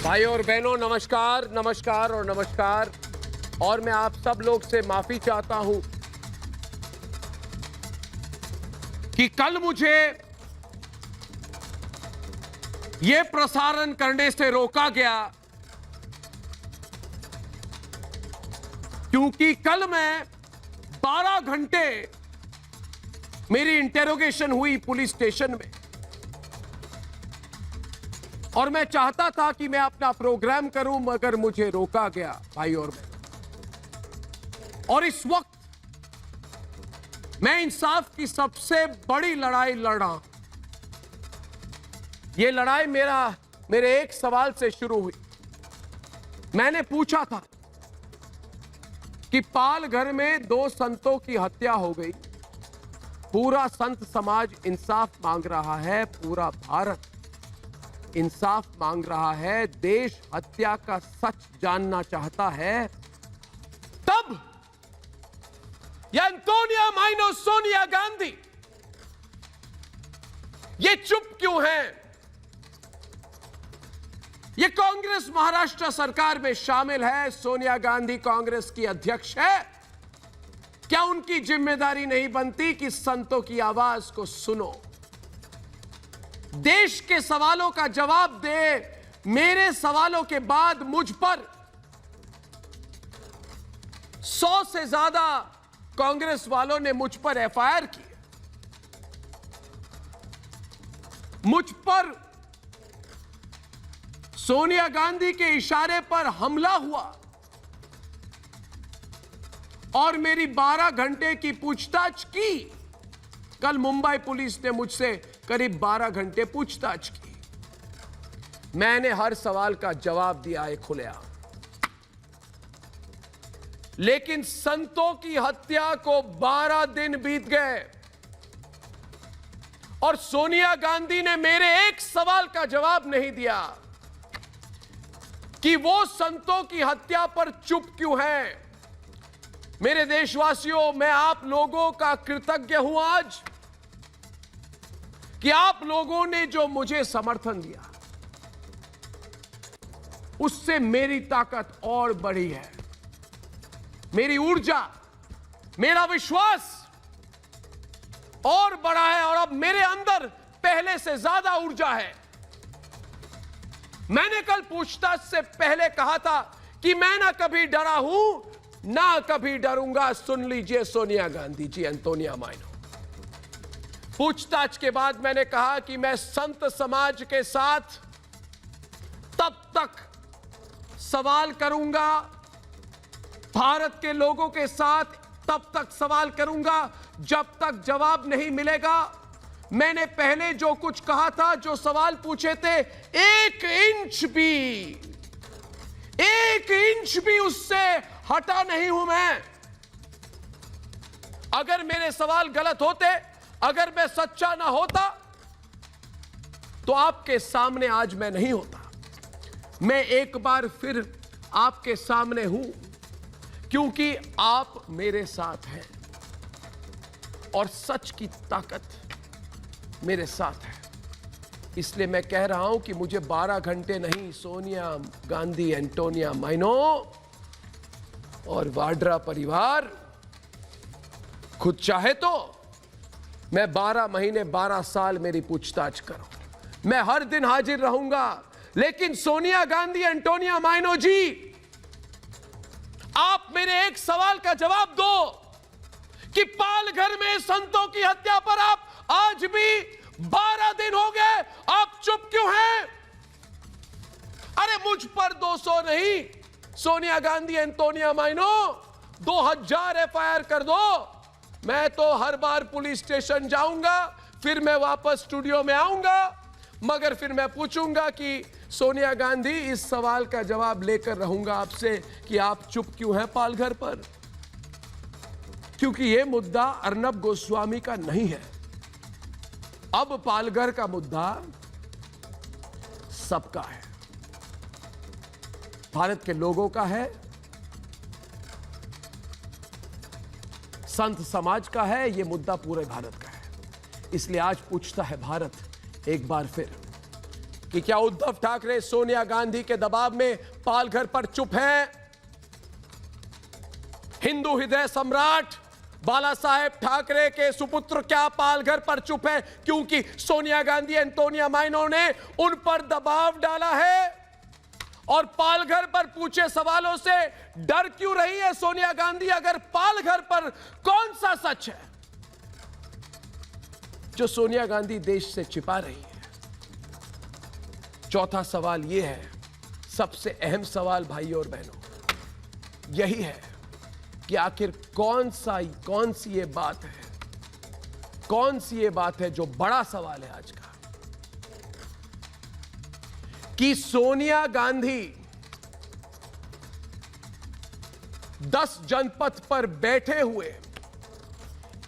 भाई और बहनों, नमस्कार नमस्कार और नमस्कार। और मैं आप सब लोग से माफी चाहता हूं कि कल मुझे यह प्रसारण करने से रोका गया, क्योंकि कल मैं 12 घंटे मेरी इंटेरोगेशन हुई पुलिस स्टेशन में और मैं चाहता था कि मैं अपना प्रोग्राम करूं, मगर मुझे रोका गया भाई और बहन। और इस वक्त मैं इंसाफ की सबसे बड़ी लड़ाई लड़ रहा हूं। यह लड़ाई मेरे एक सवाल से शुरू हुई। मैंने पूछा था कि पालघर में 2 संतों की हत्या हो गई, पूरा संत समाज इंसाफ मांग रहा है, पूरा भारत इंसाफ मांग रहा है, देश हत्या का सच जानना चाहता है। तब एंटोनिया माइनो, सोनिया गांधी ये चुप क्यों हैं? ये कांग्रेस महाराष्ट्र सरकार में शामिल है, सोनिया गांधी कांग्रेस की अध्यक्ष है। क्या उनकी जिम्मेदारी नहीं बनती कि संतों की आवाज को सुनो, देश के सवालों का जवाब दे? मेरे सवालों के बाद मुझ पर 100 से ज्यादा कांग्रेस वालों ने मुझ पर एफआईआर की, मुझ पर सोनिया गांधी के इशारे पर हमला हुआ और मेरी 12 घंटे की पूछताछ की। कल मुंबई पुलिस ने मुझसे करीब 12 घंटे पूछताछ की। मैंने हर सवाल का जवाब दिया है खुलेआम, लेकिन संतों की हत्या को 12 दिन बीत गए और सोनिया गांधी ने मेरे एक सवाल का जवाब नहीं दिया कि वो संतों की हत्या पर चुप क्यों है। मेरे देशवासियों, मैं आप लोगों का कृतज्ञ हूं आज कि आप लोगों ने जो मुझे समर्थन दिया, उससे मेरी ताकत और बढ़ी है। मेरी ऊर्जा, मेरा विश्वास और बढ़ा है और अब मेरे अंदर पहले से ज्यादा ऊर्जा है। मैंने कल पूछताछ से पहले कहा था कि मैं ना कभी डरा हूं, ना कभी डरूंगा। सुन लीजिए सोनिया गांधी जी, एंटोनिया माइनो। पूछताछ के बाद मैंने कहा कि मैं संत समाज के साथ तब तक सवाल करूंगा, भारत के लोगों के साथ तब तक सवाल करूंगा जब तक जवाब नहीं मिलेगा। मैंने पहले जो कुछ कहा था, जो सवाल पूछे थे, 1 इंच भी उससे हटा नहीं हूं मैं। अगर मेरे सवाल गलत होते, अगर मैं सच्चा ना होता, तो आपके सामने आज मैं नहीं होता। मैं एक बार फिर आपके सामने हूं क्योंकि आप मेरे साथ हैं और सच की ताकत मेरे साथ है। इसलिए मैं कह रहा हूं कि मुझे 12 घंटे नहीं, सोनिया गांधी, एंटोनिया माइनो और वाड्रा परिवार खुद चाहे तो मैं 12 महीने 12 साल मेरी पूछताछ करूं, मैं हर दिन हाजिर रहूंगा। लेकिन सोनिया गांधी, एंटोनिया माइनो जी, आप मेरे एक सवाल का जवाब दो कि पालघर में संतों की हत्या पर आप आज भी 12 दिन हो गए, आप चुप क्यों हैं? अरे मुझ पर 200 नहीं, सोनिया गांधी, एंटोनिया माइनो 2000 एफआईआर कर दो। मैं तो हर बार पुलिस स्टेशन जाऊंगा, फिर मैं वापस स्टूडियो में आऊंगा, मगर फिर मैं पूछूंगा कि सोनिया गांधी, इस सवाल का जवाब लेकर रहूंगा आपसे कि आप चुप क्यों हैं पालघर पर। क्योंकि यह मुद्दा अर्नब गोस्वामी का नहीं है। अब पालघर का मुद्दा सबका है, भारत के लोगों का है, संत समाज का है। यह मुद्दा पूरे भारत का है। इसलिए आज पूछता है भारत एक बार फिर कि क्या उद्धव ठाकरे सोनिया गांधी के दबाव में पालघर पर चुप हैं? हिंदू हृदय सम्राट बाला साहेब ठाकरे के सुपुत्र क्या पालघर पर चुप है क्योंकि सोनिया गांधी एंटोनिया माइनो ने उन पर दबाव डाला है? और पालघर पर पूछे सवालों से डर क्यों रही है सोनिया गांधी? अगर पालघर पर कौन सा सच है जो सोनिया गांधी देश से छिपा रही है? चौथा सवाल यह है, सबसे अहम सवाल भाइयों और बहनों, यही है कि आखिर कौन सी ये बात है, कौन सी ये बात है जो बड़ा सवाल है आज का, कि सोनिया गांधी 10 जनपथ पर बैठे हुए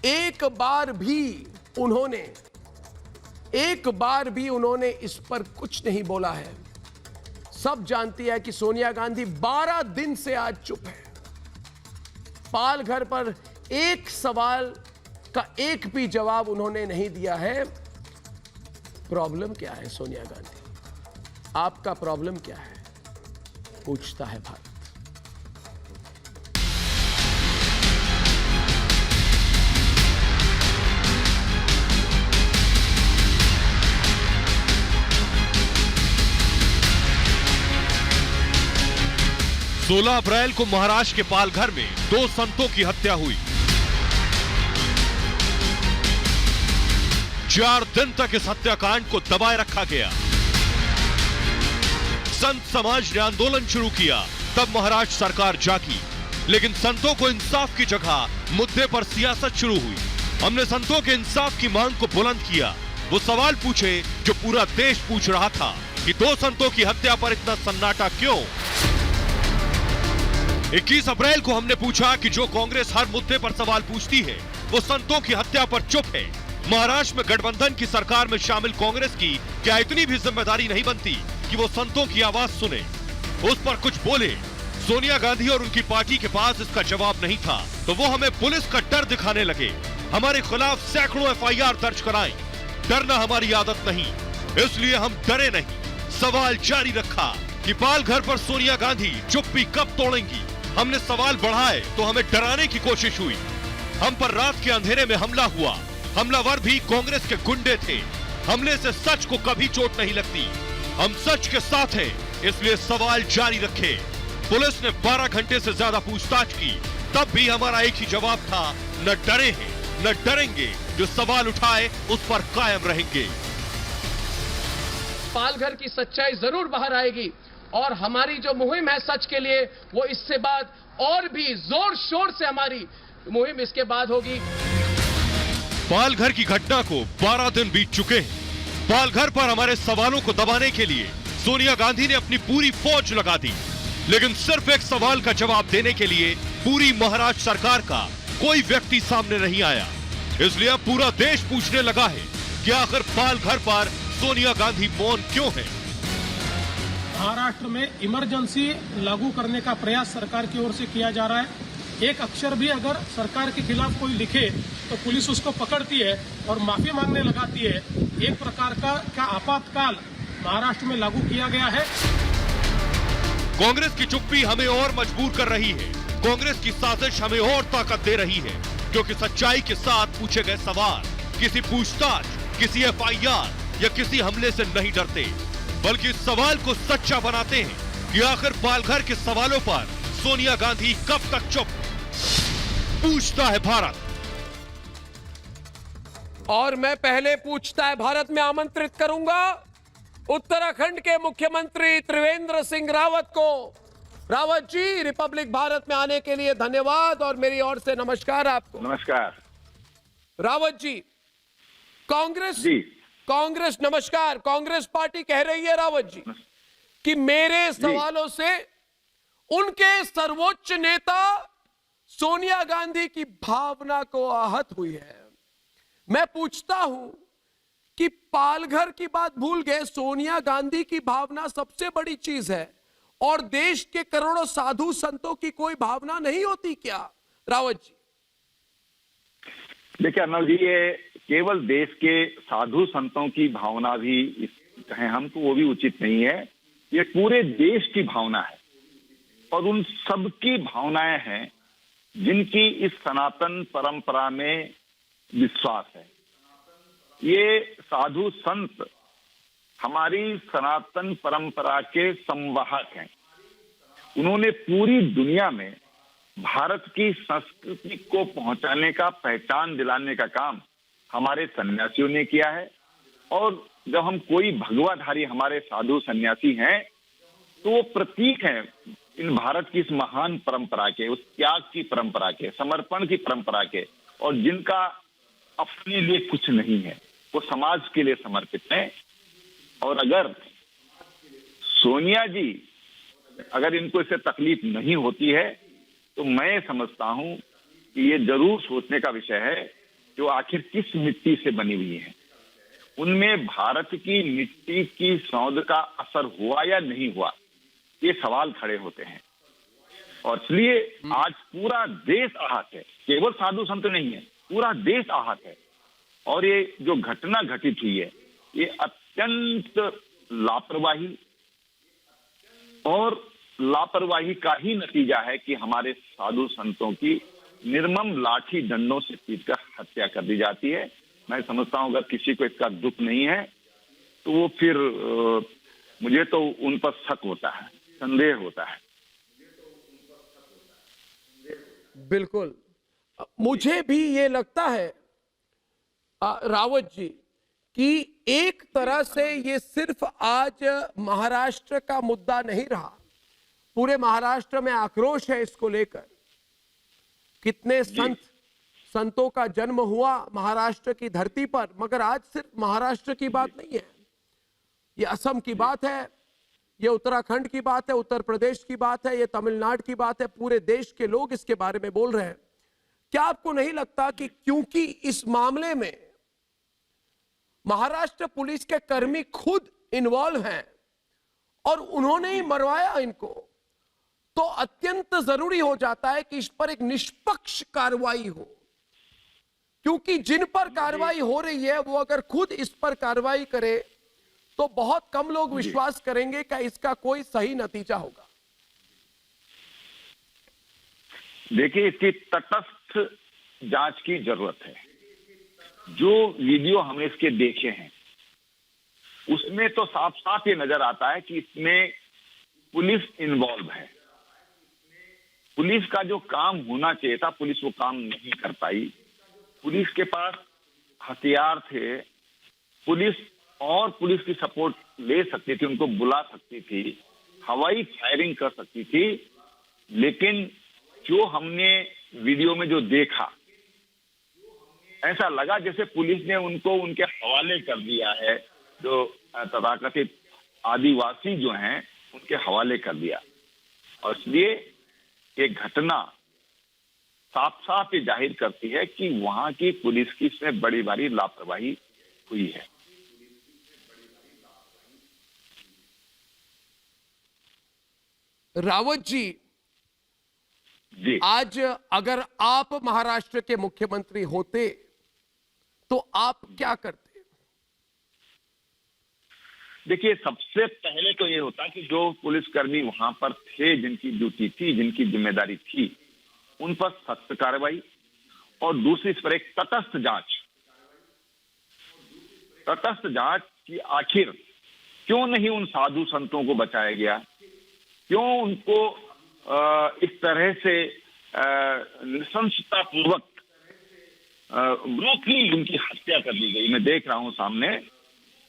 एक बार भी उन्होंने इस पर कुछ नहीं बोला है। सब जानती है कि सोनिया गांधी 12 दिन से आज चुप है। पालघर पर एक सवाल का एक भी जवाब उन्होंने नहीं दिया है। प्रॉब्लम क्या है सोनिया गांधी? आपका प्रॉब्लम क्या है? पूछता है भारत। 16 अप्रैल को महाराष्ट्र के पालघर में 2 संतों की हत्या हुई। 4 दिन तक इस हत्याकांड को दबाए रखा गया। संत समाज ने आंदोलन शुरू किया, तब महाराष्ट्र सरकार जागी, लेकिन संतों को इंसाफ की जगह मुद्दे पर सियासत शुरू हुई। हमने संतों के इंसाफ की मांग को बुलंद किया, वो सवाल पूछे जो पूरा देश पूछ रहा था कि 2 संतों की हत्या पर इतना सन्नाटा क्यों। 21 अप्रैल को हमने पूछा कि जो कांग्रेस हर मुद्दे पर सवाल पूछती है वो संतों की हत्या पर चुप है। महाराष्ट्र में गठबंधन की सरकार में शामिल कांग्रेस की क्या इतनी भी जिम्मेदारी नहीं बनती कि वो संतों की आवाज सुने, उस पर कुछ बोले। सोनिया गांधी और उनकी पार्टी के पास इसका जवाब नहीं था, तो वो हमें पुलिस का डर दिखाने लगे। हमारे खिलाफ सैकड़ों FIR दर्ज कराएं। डरना हमारी आदत नहीं, इसलिए हम डरे नहीं। सवाल जारी रखा कि पालघर पर सोनिया गांधी चुप्पी कब तोड़ेंगी। हमने सवाल बढ़ाए तो हमें डराने की कोशिश हुई। हम पर रात के अंधेरे में हमला हुआ। हमलावर भी कांग्रेस के गुंडे थे। हमले से सच को कभी चोट नहीं लगती। हम सच के साथ हैं, इसलिए सवाल जारी रखे। पुलिस ने 12 घंटे से ज्यादा पूछताछ की, तब भी हमारा एक ही जवाब था, न डरे हैं न डरेंगे। जो सवाल उठाए उस पर कायम रहेंगे। पालघर की सच्चाई जरूर बाहर आएगी और हमारी जो मुहिम है सच के लिए, वो इससे बाद और भी जोर शोर से हमारी मुहिम इसके बाद होगी। पालघर की घटना को 12 दिन बीत चुके हैं। पालघर पर हमारे सवालों को दबाने के लिए सोनिया गांधी ने अपनी पूरी फौज लगा दी, लेकिन सिर्फ एक सवाल का जवाब देने के लिए पूरी महाराष्ट्र सरकार का कोई व्यक्ति सामने नहीं आया। इसलिए अब पूरा देश पूछने लगा है कि आखिर पालघर पर सोनिया गांधी मौन क्यों है। महाराष्ट्र में इमरजेंसी लागू करने का प्रयास सरकार की ओर से किया जा रहा है। एक अक्षर भी अगर सरकार के खिलाफ कोई लिखे तो पुलिस उसको पकड़ती है और माफी मांगने लगाती है। एक प्रकार का आपातकाल महाराष्ट्र में लागू किया गया है। कांग्रेस की चुप्पी हमें और मजबूर कर रही है। कांग्रेस की साजिश हमें और ताकत दे रही है, क्योंकि सच्चाई के साथ पूछे गए सवाल किसी पूछताछ, किसी FIR या किसी हमले से नहीं डरते, बल्कि इस सवाल को सच्चा बनाते हैं कि आखिर पालघर के सवालों पर सोनिया गांधी कब तक चुप। पूछता है भारत। और मैं पहले पूछता है भारत में आमंत्रित करूंगा उत्तराखंड के मुख्यमंत्री त्रिवेंद्र सिंह रावत को। रावत जी, रिपब्लिक भारत में आने के लिए धन्यवाद और मेरी ओर से नमस्कार आपको। नमस्कार रावत जी, कांग्रेस नमस्कार। कांग्रेस पार्टी कह रही है रावत जी कि मेरे सवालों से उनके सर्वोच्च नेता सोनिया गांधी की भावना को आहत हुई है। मैं पूछता हूं कि पालघर की बात भूल गए, सोनिया गांधी की भावना सबसे बड़ी चीज है और देश के करोड़ों साधु संतों की कोई भावना नहीं होती क्या रावत जी? देखिए अर्नब जी, ये केवल देश के साधु संतों की भावना भी कहें हम तो वो भी उचित नहीं है। ये पूरे देश की भावना है और उन सबकी भावनाएं हैं जिनकी इस सनातन परंपरा में विश्वास है। ये साधु संत हमारी सनातन परंपरा के संवाहक हैं। उन्होंने पूरी दुनिया में भारत की संस्कृति को पहुंचाने का, पहचान दिलाने का काम हमारे सन्यासियों ने किया है। और जब हम कोई भगवाधारी हमारे साधु सन्यासी हैं तो वो प्रतीक हैं इन भारत की इस महान परंपरा के, उस त्याग की परंपरा के, समर्पण की परंपरा के, और जिनका अपने लिए कुछ नहीं है, वो समाज के लिए समर्पित हैं। और अगर सोनिया जी, अगर इनको इससे तकलीफ नहीं होती है तो मैं समझता हूं कि ये जरूर सोचने का विषय है कि वो आखिर किस मिट्टी से बनी हुई है। उनमें भारत की मिट्टी की सौंध का असर हुआ या नहीं हुआ, ये सवाल खड़े होते हैं। और इसलिए आज पूरा देश आहत है, केवल साधु संत नहीं है, पूरा देश आहत है। और ये जो घटना घटित हुई है ये अत्यंत लापरवाही और लापरवाही का ही नतीजा है कि हमारे साधु संतों की निर्मम लाठी डंडों से पीटकर हत्या कर दी जाती है। मैं समझता हूं अगर किसी को इसका दुख नहीं है तो वो फिर मुझे तो उन पर शक होता है, संदेह होता है। बिल्कुल, मुझे भी ये लगता है रावत जी कि एक तरह से ये सिर्फ आज महाराष्ट्र का मुद्दा नहीं रहा, पूरे महाराष्ट्र में आक्रोश है इसको लेकर। कितने संतों का जन्म हुआ महाराष्ट्र की धरती पर, मगर आज सिर्फ महाराष्ट्र की बात नहीं है, ये असम की बात है, ये उत्तराखंड की बात है, उत्तर प्रदेश की बात है, ये तमिलनाडु की बात है। पूरे देश के लोग इसके बारे में बोल रहे हैं। क्या आपको नहीं लगता कि क्योंकि इस मामले में महाराष्ट्र पुलिस के कर्मी खुद इन्वॉल्व हैं और उन्होंने ही मरवाया इनको, तो अत्यंत जरूरी हो जाता है कि इस पर एक निष्पक्ष कार्रवाई हो, क्योंकि जिन पर कार्रवाई हो रही है वो अगर खुद इस पर कार्रवाई करे तो बहुत कम लोग विश्वास करेंगे कि इसका कोई सही नतीजा होगा। देखिए, इसकी तटस्थ जांच की जरूरत है। जो वीडियो हमने इसके देखे हैं उसमें तो साफ साफ ये नजर आता है कि इसमें पुलिस इन्वॉल्व है। पुलिस का जो काम होना चाहिए था, पुलिस वो काम नहीं कर पाई। पुलिस के पास हथियार थे, पुलिस की सपोर्ट ले सकती थी, उनको बुला सकती थी, हवाई फायरिंग कर सकती थी। लेकिन जो हमने वीडियो में जो देखा, ऐसा लगा जैसे पुलिस ने उनको उनके हवाले कर दिया है, जो तथाकथित आदिवासी जो हैं उनके हवाले कर दिया। और इसलिए एक घटना साफ साफ ये जाहिर करती है कि वहां की पुलिस की इसमें बड़ी भारी लापरवाही हुई है। रावत जी, आज अगर आप महाराष्ट्र के मुख्यमंत्री होते तो आप क्या करते? देखिए, सबसे पहले तो ये होता कि जो पुलिसकर्मी वहां पर थे, जिनकी ड्यूटी थी, जिनकी जिम्मेदारी थी, उन पर सख्त कार्रवाई, और दूसरी इस पर एक तटस्थ जांच की आखिर क्यों नहीं उन साधु संतों को बचाया गया, क्यों उनको इस तरह से नृशंसतापूर्वक ब्रूटली उनकी हत्या कर दी गई। मैं देख रहा हूं सामने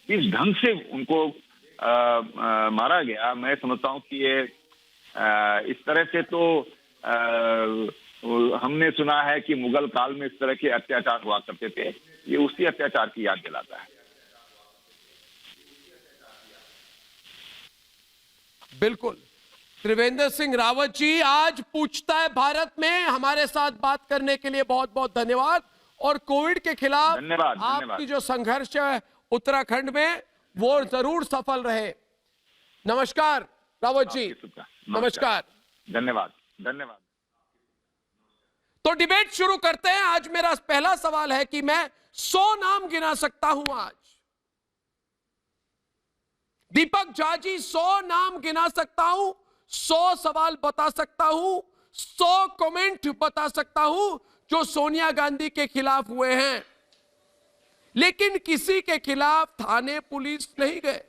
इस ढंग से उनको मारा गया। मैं समझता हूं कि ये इस तरह से तो हमने सुना है कि मुगल काल में इस तरह के अत्याचार हुआ करते थे, ये उसी अत्याचार की याद दिलाता है। बिल्कुल। त्रिवेंद्र सिंह रावत जी, आज पूछता है भारत में हमारे साथ बात करने के लिए बहुत बहुत धन्यवाद। और कोविड के खिलाफ आपकी जो संघर्ष है उत्तराखंड में, वो जरूर सफल रहे। नमस्कार रावत जी, नमस्कार, धन्यवाद। तो डिबेट शुरू करते हैं। आज मेरा पहला सवाल है कि मैं 100 नाम गिना सकता हूं आज, दीपक झा जी 100 नाम गिना सकता हूं, 100 सवाल बता सकता हूं, 100 कमेंट बता सकता हूं जो सोनिया गांधी के खिलाफ हुए हैं, लेकिन किसी के खिलाफ थाने पुलिस नहीं गए।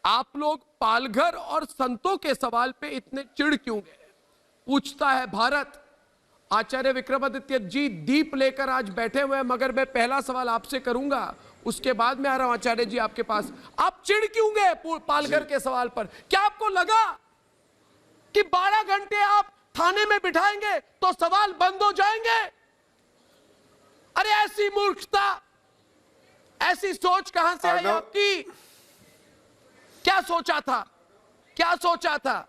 आप लोग पालघर और संतों के सवाल पे इतने चिढ़ क्यों गए? पूछता है भारत। आचार्य विक्रमादित्य जी दीप लेकर आज बैठे हुए हैं, मगर मैं पहला सवाल आपसे करूंगा, उसके बाद में आ रहा हूं आचार्य जी आपके पास। आप चिढ़ क्यों गए पालघर के सवाल पर? क्या आपको लगा कि 12 घंटे आप थाने में बिठाएंगे तो सवाल बंद हो जाएंगे? अरे ऐसी मूर्खता, ऐसी सोच कहां से आई आपकी? क्या सोचा था? क्या सोचा था?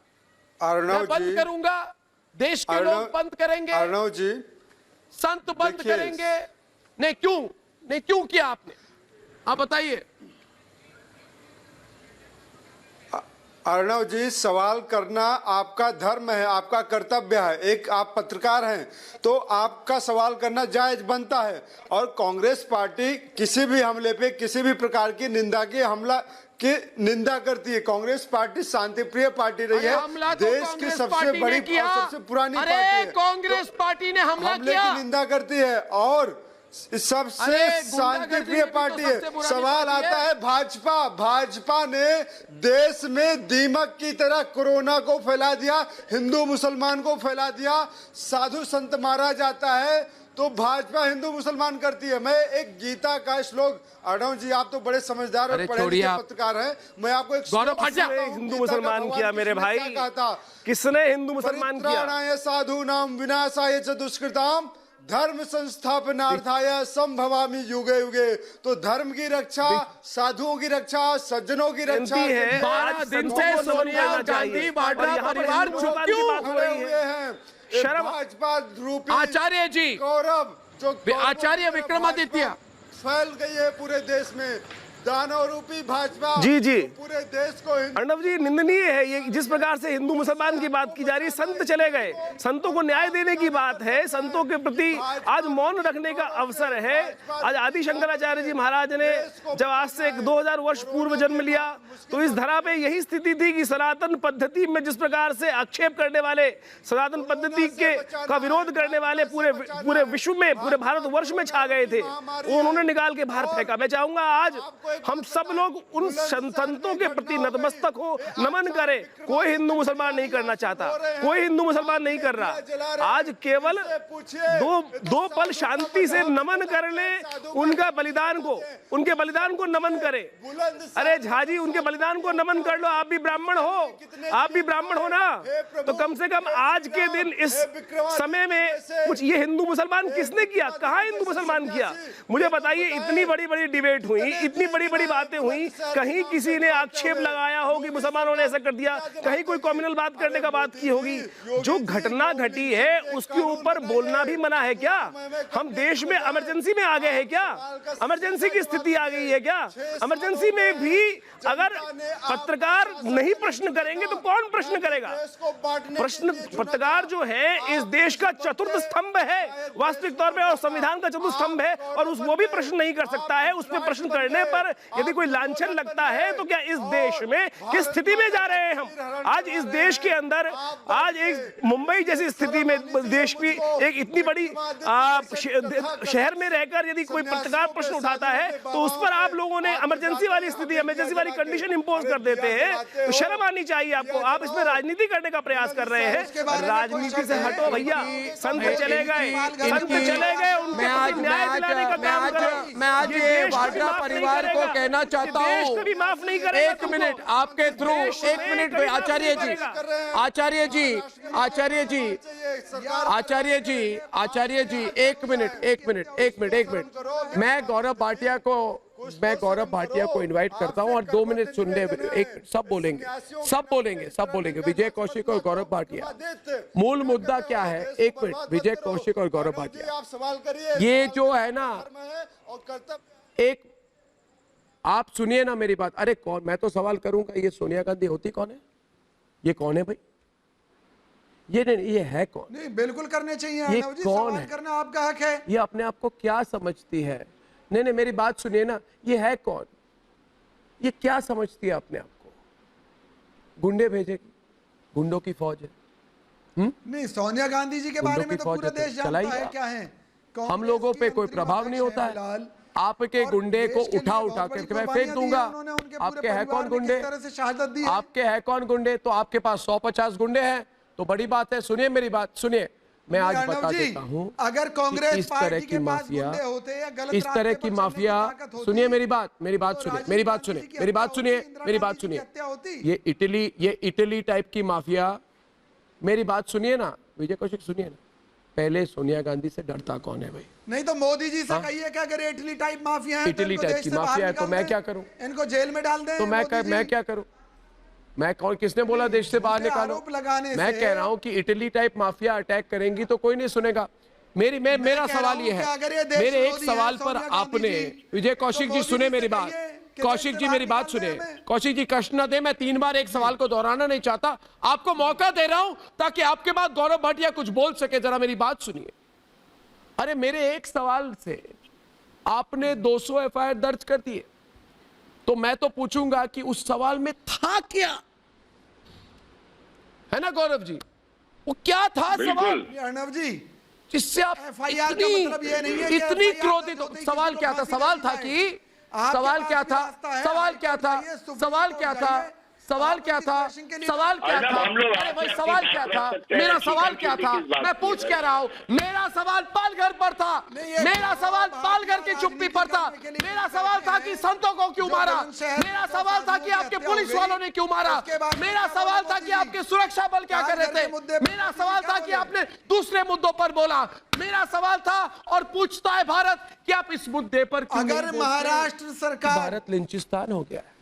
मैं बंद करूंगा, देश के लोग बंद करेंगे, अर्णव जी संत बंद करेंगे। नहीं क्यों? नहीं क्यों किया आपने? आप बताइए। अर्णव जी, सवाल करना आपका धर्म है, आपका कर्तव्य है। एक आप पत्रकार हैं तो आपका सवाल करना जायज बनता है। और कांग्रेस पार्टी किसी भी हमले पे, किसी भी प्रकार की निंदा की, हमला की निंदा करती है। कांग्रेस पार्टी शांतिप्रिय पार्टी रही है, देश की सबसे बड़ी और सबसे पुरानी पार्टी है। कांग्रेस पार्टी ने हमले की निंदा करती है और सबसे शांतिप्रिय पार्टी है। सवाल आता है भाजपा ने देश में दीमक की तरह कोरोना को फैला दिया, हिंदू मुसलमान को फैला दिया। साधु संत मारा जाता है तो भाजपा हिंदू मुसलमान करती है। मैं एक गीता का श्लोक, अर्णव जी आप तो बड़े समझदार और पढ़े लिखे पत्रकार हैं, मैं आपको एक हिंदू मुसलमान किया मेरे भाई, किसने हिंदू मुसलमान किया? साधु नाम विनाशाय च दुष्कृताम धर्म संस्थापनार्थाय संभवामि युगे युगे। तो धर्म की रक्षा, साधुओं की रक्षा, सज्जनों की रक्षा है। 12 दिन से सोनिया गांधी वाड्रा परिवार चुप क्यों हुए हैं? शर्म भाजपा रूपी आचार्य जी, गौरव जो आचार्य विक्रमादित्य फैल गई है पूरे देश में, दानव रूपी भाजपा जी पूरे देश को। अर्णव जी, निंदनीय है ये जिस प्रकार से हिंदू मुसलमान की बात की जा रही है। संत चले गए, संतों को न्याय देने की बात है, संतों के प्रति आज मौन रखने का अवसर है। आज आदि शंकराचार्य जी महाराज ने जब आज से 2000 वर्ष पूर्व जन्म लिया तो इस धरा पे यही स्थिति थी कि सनातन पद्धति में जिस प्रकार से आक्षेप करने वाले, सनातन पद्धति का विरोध करने वाले पूरे विश्व में, पूरे भारतवर्ष में छा गए थे, उन्होंने निकाल के बाहर फेंका। मैं चाहूंगा आज हम सब लोग उन संतों के प्रति नतमस्तक हो, नमन करें। कोई हिंदू मुसलमान नहीं करना चाहता, कोई हिंदू मुसलमान नहीं कर रहा। आज केवल दो पल शांति से नमन कर ले, उनका बलिदान को, उनके बलिदान को नमन करें। अरे झा जी, उनके बलिदान को नमन कर लो। आप भी ब्राह्मण हो, आप भी ब्राह्मण हो ना, तो कम से कम आज के दिन इस समय में कुछ ये हिंदू मुसलमान किसने किया? कहाँ हिंदू मुसलमान किया? मुझे बताइए। इतनी बड़ी बड़ी डिबेट हुई, इतनी बड़ी बड़ी बातें हुई, कहीं किसी ने आक्षेप लगाया हो कि मुसलमानों ने ऐसा कर दिया? कहीं कोई कम्युनल बात करने का बात की होगी? जो घटना घटी है उसके ऊपर बोलना भी मना है क्या? हम देश में इमरजेंसी में आ गए हैं क्या? इमरजेंसी की स्थिति आ गई है क्या? इमरजेंसी में भी अगर पत्रकार नहीं प्रश्न करेंगे तो कौन प्रश्न करेगा? पत्रकार जो है इस देश का चतुर्थ स्तंभ है वास्तविक तौर पे, और संविधान का चतुर्थ स्तंभ है, और वो भी प्रश्न नहीं कर सकता है। उस पर प्रश्न करने पर यदि कोई लांछन लगता है तो क्या इस देश में किस स्थिति में जा रहे हैं हम? आज इस देश के अंदर, आज एक मुंबई जैसी स्थिति में, देश की एक इतनी बड़ी शहर में रहकर यदि कोई पत्रकार प्रश्न उठाता है तो उस पर आप लोगों ने इमरजेंसी वाली स्थिति, इमरजेंसी वाली कंडीशन इंपोज कर देते हैं। तो शर्म आनी चाहिए आपको। आप इसमें राजनीति करने का प्रयास कर रहे हैं। राजनीति से हटो भैया। संत चले गए, संत चले गए, उनके न्याय दिलाने का काम करो। मैं आज ये वाड्रा परिवार को कहना चाहता हूँ, भी माफ नहीं करेगा। 1 मिनट आपके थ्रू, 1 मिनट आचार्य जी, आचार्य जी, आचार्य जी, आचार्य जी, आचार्य जी, 1 मिनट, 1 मिनट, 1 मिनट, 1 मिनट। मैं गौरव भाटिया को इनवाइट करता हूं और 2 मिनट सुनने, सब बोलेंगे। विजय कौशिक और गौरव भाटिया। मूल मुद्दा क्या है? 1 मिनट, विजय कौशिक और गौरव भाटिया, ये जो है ना, एक आप सुनिए ना मेरी बात। अरे कौन, मैं तो सवाल करूंगा, ये सोनिया गांधी होती कौन है? ये कौन है भाई? ये नहीं, ये है कौन? नहीं, बिल्कुल करने चाहिए। ये कौन है? करना आपका हक है। ये अपने आप को क्या समझती है? नहीं, मेरी बात सुनिए ना, ये है कौन? ये क्या समझती है अपने आप को? गुंडे भेजेगी, गुंडों की फौज है। नहीं, सोनिया गांधी जी के बारे में तो पूरा देश जानता है क्या है। हम लोगों पे कोई प्रभाव नहीं होता है। आपके गुंडे को उठा उठा करके मैं फेंक दूंगा। आपके है कौन गुंडे? आपके है कौन गुंडे? तो आपके पास 150 गुंडे हैं तो बड़ी बात है। सुनिए मेरी बात, सुनिए, मैं आज बता देता हूं, अगर कांग्रेस इस तरह की माफिया, इस तरह की माफिया, सुनिए मेरी बात सुनिए, मेरी बात सुनिए, मेरी बात सुनिए। ये इटली टाइप की माफिया, मेरी बात सुनिए ना विजय कौशिक, सुनिए ना। पहले सोनिया गांधी से डरता कौन है भाई? नहीं तो मोदी जी से कहिए कि अगर इटली टाइप माफिया है, इटली टाइप की माफिया है तो मैं क्या करूं? इनको जेल में डाल दें। तो मैं क्या करूं? मैं कौन? किसने बोला देश से बाहर निकालो? मैं कह रहा हूं कि इटली टाइप माफिया अटैक करेंगी तो कोई नहीं सुनेगा। मेरा सवाल ये है, मेरे एक सवाल पर आपने, विजय कौशिक जी सुने मेरी बात, कौशिक जी मेरी बात सुने, कौशिक जी कष्ट न दे, मैं 3 बार एक सवाल को दोहराना नहीं चाहता, आपको मौका दे रहा हूं ताकि आपके बाद गौरव भाटिया कुछ बोल सके। जरा मेरी बात सुनिए। अरे मेरे एक सवाल से आपने 200 एफआईआर दर्ज कर दिए, तो मैं तो पूछूंगा कि उस सवाल में था क्या, है ना गौरव जी? वो क्या था सवाल अर्णव जी, जिससे आप एफआईआर का मतलब ये नहीं है इतनी क्रोधित? सवाल क्या था? सवाल था कि सवाल क्या था? सवाल क्या था? सवाल क्या था? सवाल क्या था? सवाल क्या था? अरे भाई सवाल क्या था? मेरा सवाल क्या था? मैं पूछ क्या रहा हूं? मेरा सवाल पालघर पर था, मेरा सवाल पालघर की चुप्पी पर था, मेरा सवाल था कि संतों को क्यों मारा, मेरा सवाल था कि आपके पुलिस वालों ने क्यों मारा, मेरा सवाल था कि आपके सुरक्षा बल क्या कर रहे थे, मेरा सवाल था कि आपने दूसरे मुद्दों पर बोला, मेरा सवाल था और पूछता है भारत कि आप इस मुद्दे पर क्यों नहीं बोलते? अगर महाराष्ट्र सरकार, भारत लिंचिस्तान हो गया है।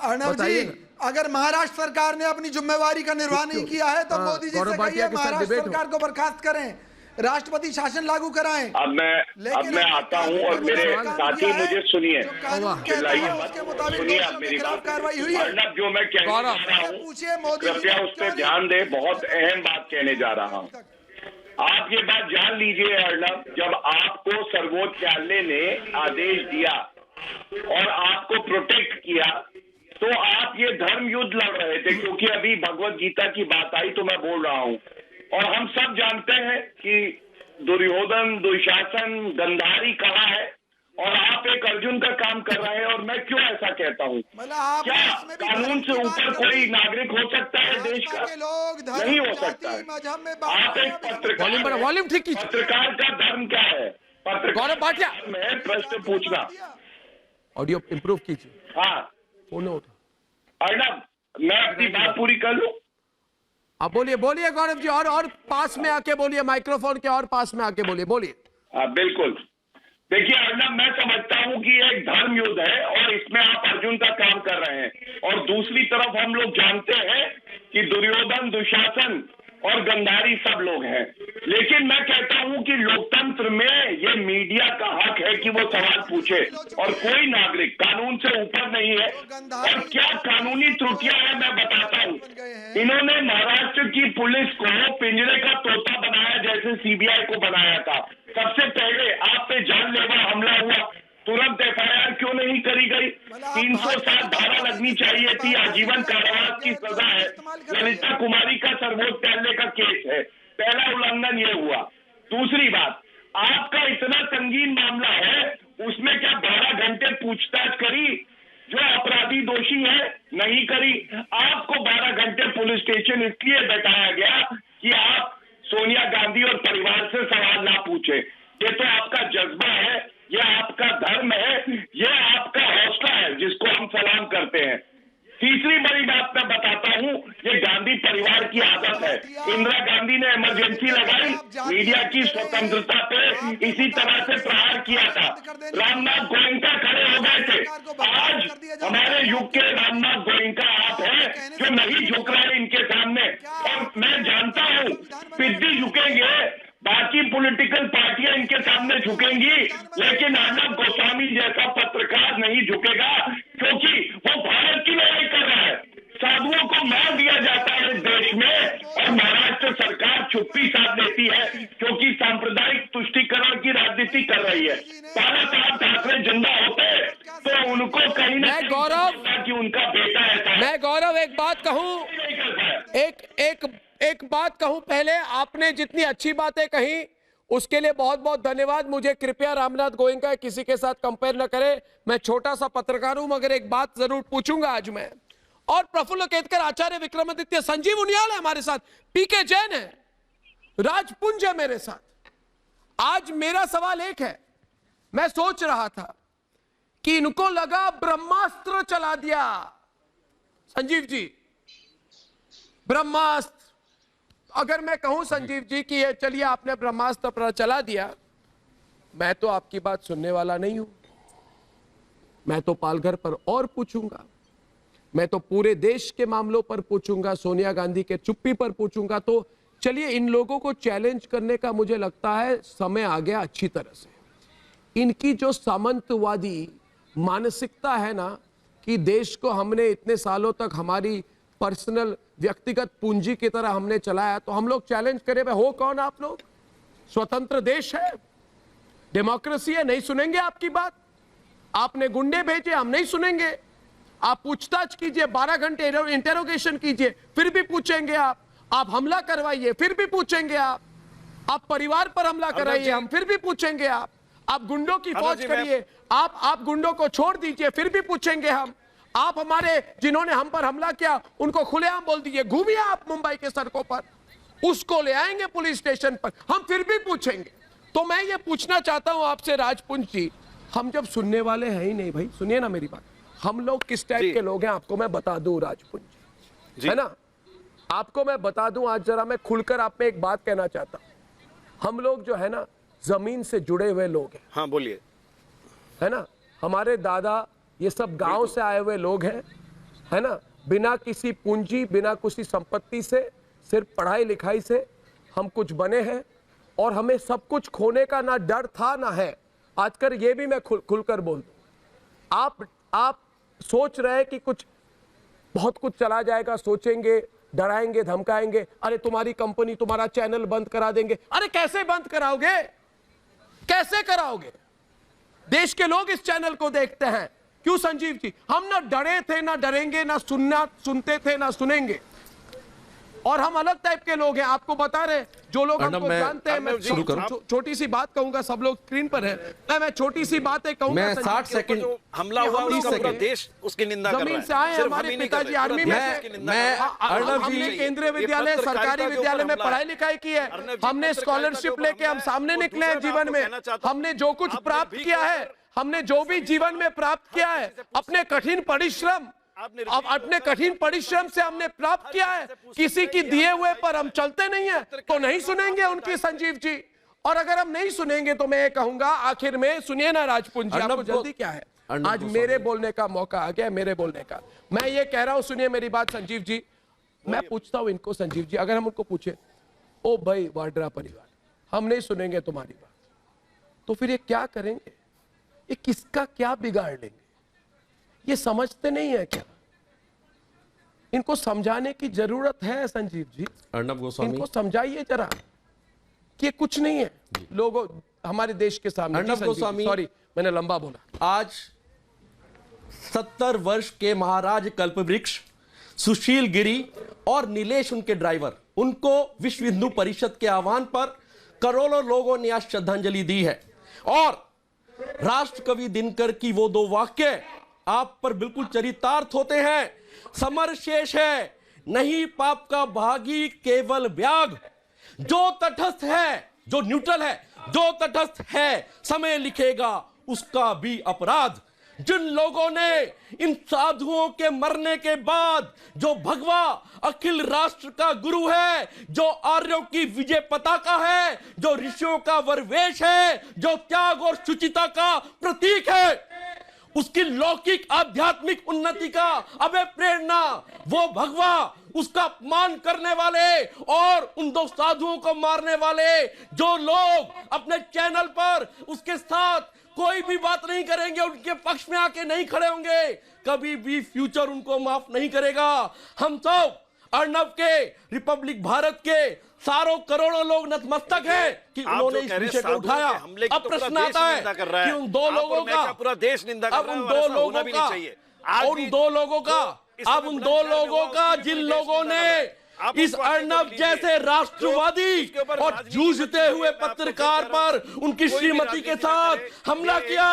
अर्णव जी, अगर महाराष्ट्र सरकार ने अपनी जिम्मेवारी का निर्वाह नहीं किया है तो मोदी जी से कहिए महाराष्ट्र सरकार को बर्खास्त करें, राष्ट्रपति शासन लागू कराएं। अब मैं आता हूं और मेरे साथी मुझे सुनिए, सुनिए आप मेरी बात। कार्रवाई हुई है, अर्णव जो मैं कहने जा रहा हूं कृपया उस पर ध्यान दे, बहुत अहम बात कहने जा रहा हूं। आप ये बात जान लीजिए अर्णव, जब आपको सर्वोच्च न्यायालय ने आदेश दिया और आपको प्रोटेक्ट किया तो आप ये धर्म युद्ध लड़ रहे थे, क्योंकि अभी भगवत गीता की बात आई तो मैं बोल रहा हूं। और हम सब जानते हैं कि दुर्योधन, दुशासन, गंधारी कहाँ है और आप एक अर्जुन का काम कर रहे हैं। और मैं क्यों ऐसा कहता हूँ? क्या कानून से ऊपर कोई नागरिक हो सकता है देश का? नहीं हो सकता है। आप एक पत्रकार का धर्म क्या है? पत्रकार में प्रश्न पूछना। ऑडियो इंप्रूव कीजिए। हाँ अर्णव, मैं अपनी बात पूरी कर लूं? आप बोलिए गौरव जी, और पास में आके बोलिए, माइक्रोफोन के और पास में आके बोलिए। हाँ बिल्कुल। देखिए अर्णव, मैं समझता हूं कि एक धर्म युद्ध है और इसमें आप अर्जुन का काम कर रहे हैं, और दूसरी तरफ हम लोग जानते हैं कि दुर्योधन, दुशासन और गंधारी सब लोग हैं। लेकिन मैं कहता हूं कि लोकतंत्र में ये मीडिया का हक है कि वो सवाल पूछे, और कोई नागरिक कानून से ऊपर नहीं है। और क्या कानूनी त्रुटियां हैं मैं बताता हूं। इन्होंने महाराष्ट्र की पुलिस को पिंजरे का तोता बनाया, जैसे सीबीआई को बनाया था। सबसे पहले आप पे जानलेवा हमला हुआ, तुरंत एफआईआर क्यों नहीं करी गई? 307 धारा लगनी चाहिए थी, आजीवन कारावास की सजा है। ललिता कुमारी का सर्वोच्च न्यायालय का केस है, पहला उल्लंघन ये हुआ। दूसरी बात, आपका इतना संगीन मामला है, उसमें क्या 12 घंटे पूछताछ करी? जो अपराधी दोषी है नहीं करी। आपको 12 घंटे पुलिस स्टेशन इसलिए बैठाया गया कि आप सोनिया गांधी और परिवार से सवाल ना पूछे। ये तो आपका जज्बा है, ये आपका धर्म है, ये आपका हौसला है जिसको हम सलाम करते हैं। तीसरी बड़ी बात मैं बताता हूं, ये गांधी परिवार की आदत है। इंदिरा गांधी ने इमरजेंसी लगाई, मीडिया की स्वतंत्रता पे इसी तरह से प्रहार किया था। रामनाथ गोयनका खड़े हो गए थे। आज हमारे युग के रामनाथ गोयनका आप हैं जो नहीं झुक रहे इनके सामने। और मैं जानता हूं पिद्दी झुकेंगे, बाकी पॉलिटिकल पार्टियां इनके सामने झुकेंगी, लेकिन अर्णव गोस्वामी जैसा पत्रकार नहीं झुकेगा, क्योंकि वो भारत की लड़ाई कर रहा है। साधुओं को मार दिया जाता है देश में और महाराष्ट्र सरकार चुप्पी साध लेती है, क्योंकि सांप्रदायिक तुष्टीकरण की राजनीति कर रही है। बाला साहब ठाकरे जिंदा होते तो उनको कहीं ना मैं गौरव कि उनका बेटा ऐसा है। मैं गौरव एक बात कहूं, एक बात कहूं पहले, आपने जितनी अच्छी बातें कही उसके लिए बहुत बहुत धन्यवाद। मुझे कृपया रामनाथ गोयनका किसी के साथ कंपेयर न करें, मैं छोटा सा पत्रकार हूं, मगर एक बात जरूर पूछूंगा आज मैं। और प्रफुल्ल केतकर, आचार्य विक्रमादित्य, संजीव उनियाल है हमारे साथ, पीके जैन है, राजपुंज है मेरे साथ। आज मेरा सवाल एक है, मैं सोच रहा था कि इनको लगा ब्रह्मास्त्र चला दिया, संजीव जी, ब्रह्मास्त्र। अगर मैं कहूं संजीव जी कि ये चलिए आपने ब्रह्मास्त्र चला दिया, मैं तो आपकी बात सुनने वाला नहीं हूं। मैं तो पालघर पर और पूछूंगा, मैं तो पूरे देश के मामलों पर पूछूंगा, सोनिया गांधी के चुप्पी पर पूछूंगा। तो चलिए इन लोगों को चैलेंज करने का मुझे लगता है समय आ गया अच्छी तरह से। इनकी जो सामंतवादी मानसिकता है ना, कि देश को हमने इतने सालों तक हमारी पर्सनल व्यक्तिगत पूंजी की तरह हमने चलाया, तो हम लोग चैलेंज करें, भाई हो कौन आप लोग? स्वतंत्र देश है, डेमोक्रेसी है, नहीं सुनेंगे आपकी बात। आपने गुंडे भेजे, हम नहीं सुनेंगे। आप पूछताछ कीजिए, 12 घंटे इंटेरोगेशन कीजिए, फिर भी पूछेंगे आप हमला करवाइए, फिर भी पूछेंगे आप परिवार पर हमला कराइए, हम फिर भी पूछेंगे आप गुंडों की फौज करिए, आप गुंडों को छोड़ दीजिए, फिर भी पूछेंगे हम। आप हमारे जिन्होंने हम पर हमला किया उनको खुलेआम बोल दीजिए, घूमिए आप मुंबई के सड़कों पर, उसको ले आएंगे पुलिस स्टेशन पर, हम फिर भी पूछेंगे। तो मैं ये पूछना चाहता हूं आपसे राजपुंज जी, हम जब सुनने वाले हैं ही नहीं भाई, सुनिए ना मेरी बात, हम लोग किस टाइप के लोग हैं आपको मैं बता दूं राजपुंज जी, है ना, आपको मैं बता दूं। आज जरा मैं खुलकर आप में एक बात कहना चाहता हूं। हम लोग जो है ना जमीन से जुड़े हुए लोग हैं। हाँ बोलिए। है ना, हमारे दादा ये सब गांव से आए हुए लोग हैं, है ना, बिना किसी पूंजी, बिना किसी संपत्ति से, सिर्फ पढ़ाई लिखाई से हम कुछ बने हैं, और हमें सब कुछ खोने का ना डर था ना है। आजकल ये भी मैं खुलकर बोल दूं, आप सोच रहे हैं कि कुछ बहुत कुछ चला जाएगा, सोचेंगे, डराएंगे, धमकाएंगे, अरे तुम्हारी कंपनी तुम्हारा चैनल बंद करा देंगे। अरे कैसे बंद कराओगे, कैसे कराओगे? देश के लोग इस चैनल को देखते हैं। क्यों संजीव जी? हम ना डरे थे, ना डरेंगे, ना सुनते थे, ना सुनेंगे, और हम अलग टाइप के लोग हैं। आपको बता रहे, जो लोग हमको जानते हैं, मैं छोटी सी बात कहूंगा, सब लोग स्क्रीन पर है, मैं छोटी सी बात कहूंगा। मैं 60 सेकंड हमला हुआ, पूरा देश उसकी निंदा कर रहा है। जमीन से आए, हमारे पिताजी आर्मी में हमने केंद्रीय विद्यालय, सरकारी विद्यालय में पढ़ाई लिखाई की है, हमने स्कॉलरशिप लेके हम सामने निकले हैं जीवन में। हमने जो कुछ प्राप्त किया है, हमने जो भी जीवन में प्राप्त किया है, अपने कठिन परिश्रम से हमने प्राप्त किया है। किसी की दिए हुए पर हम चलते नहीं है, तो नहीं सुनेंगे उनकी संजीव जी। और अगर हम नहीं सुनेंगे तो मैं कहूंगा आखिर में, सुनिए ना राजपुंज जी, आपको जल्दी क्या है? आज मेरे बोलने का मौका आ गया, मेरे बोलने का। मैं ये कह रहा हूं, सुनिए मेरी बात संजीव जी, मैं पूछता हूं इनको संजीव जी, अगर हम उनको पूछे, ओ भाई वाड्रा परिवार, हम नहीं सुनेंगे तुम्हारी बात, तो फिर ये क्या करेंगे? ये किसका क्या बिगाड़ लेंगे? ये समझते नहीं है क्या? इनको समझाने की जरूरत है संजीव जी। अर्नब गोस्वामी, इनको समझाइए जरा कि ये कुछ नहीं है लोगों हमारे देश के सामने। अर्नब गोस्वामी, सॉरी मैंने लंबा बोला। आज 70 वर्ष के महाराज कल्पवृक्ष सुशील गिरी और नीलेश उनके ड्राइवर, उनको विश्व हिंदू परिषद के आह्वान पर करोड़ों लोगों ने आज श्रद्धांजलि दी है। और राष्ट्रकवि दिनकर की वो 2 वाक्य आप पर बिल्कुल चरितार्थ होते हैं। समर शेष है नहीं पाप का भागी केवल व्याग, जो तटस्थ है, जो न्यूट्रल है, जो तटस्थ है, समय लिखेगा उसका भी अपराध। जिन लोगों ने इन साधुओं के मरने के बाद, जो भगवा अखिल राष्ट्र का गुरु है, जो आर्यों की विजय पताका है, जो ऋषियों का वरवेश है, जो त्याग और शुचिता का प्रतीक है, उसकी लौकिक आध्यात्मिक उन्नति का अबे प्रेरणा, वो भगवा, उसका अपमान करने वाले और उन 2 साधुओं को मारने वाले जो लोग अपने चैनल पर उसके साथ कोई भी बात नहीं करेंगे, उनके पक्ष में आके नहीं खड़े होंगे, कभी भी फ्यूचर उनको माफ नहीं करेगा। हम सब अर्नब के, रिपब्लिक भारत के सारों करोड़ों लोग नतमस्तक हैं कि उन्होंने इस विषय को उठाया। अब प्रश्न आता है कि उन दो लोगों का, पूरा देश निंदा कर अब रहा है, उन और दो ऐसा होना लोगों भी का, नहीं चाहिए। उन दो लोगों का, अब उन दो लोगों का जिन लोगों ने इस अर्नब जैसे राष्ट्रवादी और जूझते हुए पत्रकार पर उनकी श्रीमती के साथ हमला किया,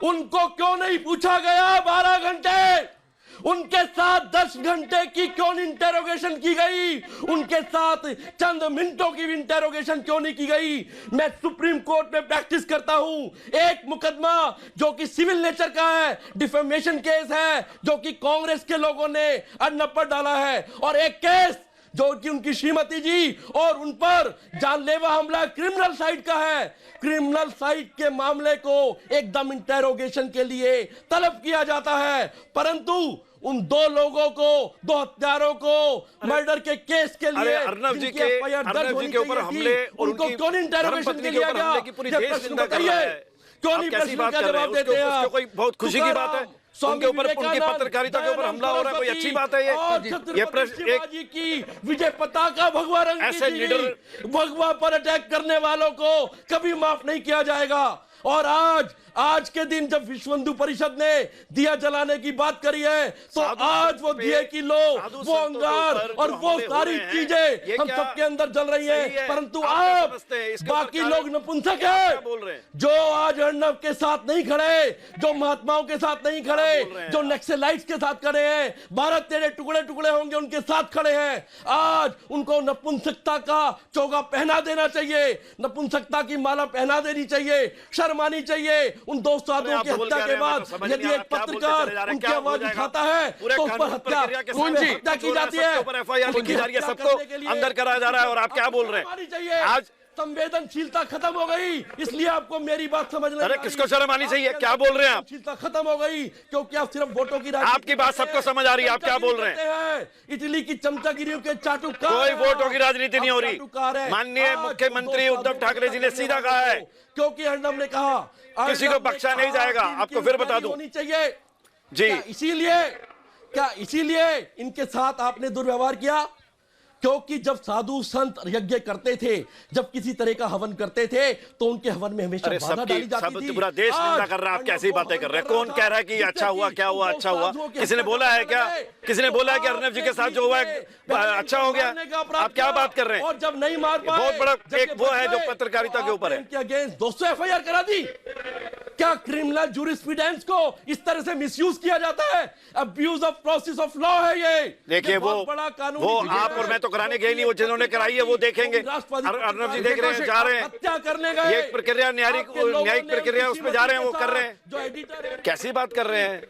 उनको क्यों नहीं पूछा गया 12 घंटे? उनके साथ 10 घंटे की क्यों इंटेरोगेशन की गई? उनके साथ चंद मिनटों की इंटेरोगेशन क्यों नहीं की गई? मैं सुप्रीम कोर्ट में प्रैक्टिस करता हूं। एक मुकदमा जो कि सिविल नेचर का है, डिफेमेशन केस है, जो कि कांग्रेस के लोगों ने अर्नब पर डाला है, और एक केस जो कि उनकी श्रीमती जी और उन पर जानलेवा हमला क्रिमिनल साइड का है। क्रिमिनल साइड के मामले को एकदम इंटेरोगेशन के लिए तलब किया जाता है, परंतु उन दो लोगों को, दो हत्यारों को मर्डर के केस के लिए अर्नब जी के ऊपर हमले और उनको क्यों नहीं इंटेरोगेशन के लिया गया? पूरी देश निंदा कर रहा है। क्यों नहीं प्रश्न का जवाब देते हैं? उसको कोई बहुत खुशी की बात है? उनके ऊपर, उनकी पत्रकारिता के ऊपर हमला हो रहा है, कोई अच्छी बात है ये प्रश्न? एक की विजय पताका भगवा रंग ऐसे लीडर, भगवा पर अटैक करने वालों को कभी माफ नहीं किया जाएगा। और आज के दिन जब विश्व हिंदू परिषद ने दिया जलाने की बात करी है, तो आज वो दिए की लो, वो अंगार और वो सारी चीजें हम सबके अंदर जल रही हैं, परंतु आप बाकी लोग नपुंसक हैं जो आज अर्नब के साथ नहीं खड़े, जो महात्माओं के साथ नहीं खड़े, जो नक्सलाइट्स के साथ खड़े हैं, भारत तेरे टुकड़े टुकड़े होंगे उनके साथ खड़े हैं। आज उनको नपुंसकता का चोगा पहना देना चाहिए, नपुंसकता की माला पहना देनी चाहिए, शर्म आनी चाहिए। उन दो साधुओं की हत्या के बाद यदि एक पत्रकार उनकी आवाज उठाता है तो उस पर हत्या की जाती है, एफआईआर लिखी जा रही है, सबको अंदर कराया जा रहा है, और आप क्या बोल रहे हैं? आज संवेदनशीलता खत्म हो गई, इसलिए आपको मेरी बात समझ लेनी। अरे किसको शर्म आनी चाहिए? क्या बोल रहे हैं आप? संवेदनशीलता खत्म हो गई क्योंकि आप सिर्फ वोटों की राजनीति, आपकी बात सबको समझ आ रही है, आप क्या बोल रहे हैं? इटली की चमचागिरियों के चाटुकार, कोई वोटों की राजनीति नहीं हो रही। माननीय मुख्यमंत्री उद्धव ठाकरे जी ने सीधा कहा है, क्योंकि अर्नब ने कहा किसी को बख्शा नहीं जाएगा। आपको फिर बता दूं चाहिए जी, क्या इसीलिए इनके साथ आपने दुर्व्यवहार किया? क्योंकि जब साधु संत यज्ञ करते थे, जब किसी तरह का हवन करते थे, तो उनके हवन में हमेशा बाधा डाली जाती थी। पूरा देश निंदा कर रहा है, आप कैसी बातें कर रहे हैं? कौन कह रहा है कि अच्छा हुआ, क्या हुआ, अच्छा हुआ? किसी ने बोला है क्या? किसी ने बोला है कि अर्नब जी के साथ जो हुआ है अच्छा हो गया? आप क्या बात कर रहे हैं? और जब नहीं मार पाए, बहुत बड़ा एक वो है जो पत्रकारिता के ऊपर है, उनके अगेंस्ट 200 एफआईआर करा दी। क्या क्रिमिनल जूरिस्प्रूडेंस को इस तरह से मिसयूज किया जाता है? Abuse of process of law है ये। देखिए वो आप और मैं तो कराने गए नहीं, वो जिन्होंने कराई है वो देखेंगे। अर्नब जी देख रहे हैं, जा रहे हैं, हत्या करने गए, ये प्रक्रिया न्यायिक प्रक्रिया उसमें जा रहे हैं, वो कर रहे हैं। जो एडिटर है, कैसी बात कर रहे हैं?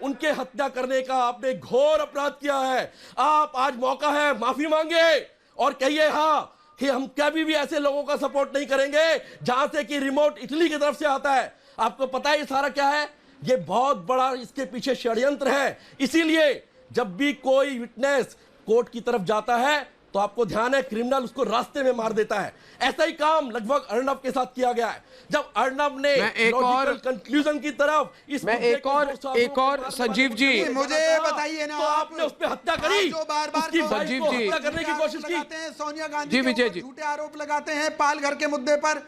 उनके हत्या करने का आपने घोर अपराध किया है। आप आज मौका है, माफी मांगे और कहिए हाँ कि हम कभी भी ऐसे लोगों का सपोर्ट नहीं करेंगे जहां से कि रिमोट इटली की तरफ से आता है। आपको पता है ये सारा क्या है? ये बहुत बड़ा इसके पीछे षड्यंत्र है। इसीलिए जब भी कोई विटनेस कोर्ट की तरफ जाता है तो आपको ध्यान है क्रिमिनल उसको रास्ते में मार देता है। ऐसा ही काम लगभग अर्नब के साथ किया गया है। जब अर्नब ने एक और कंक्लूजन की तरफ एक और संजीव जी मुझे बताइए ना, तो आपने उस पर हत्या करी, जो बार-बार संजीव जी हत्या करने की कोशिश की। सोनिया गांधी जी विजय जी झूठे आरोप लगाते हैं पालघर के मुद्दे पर।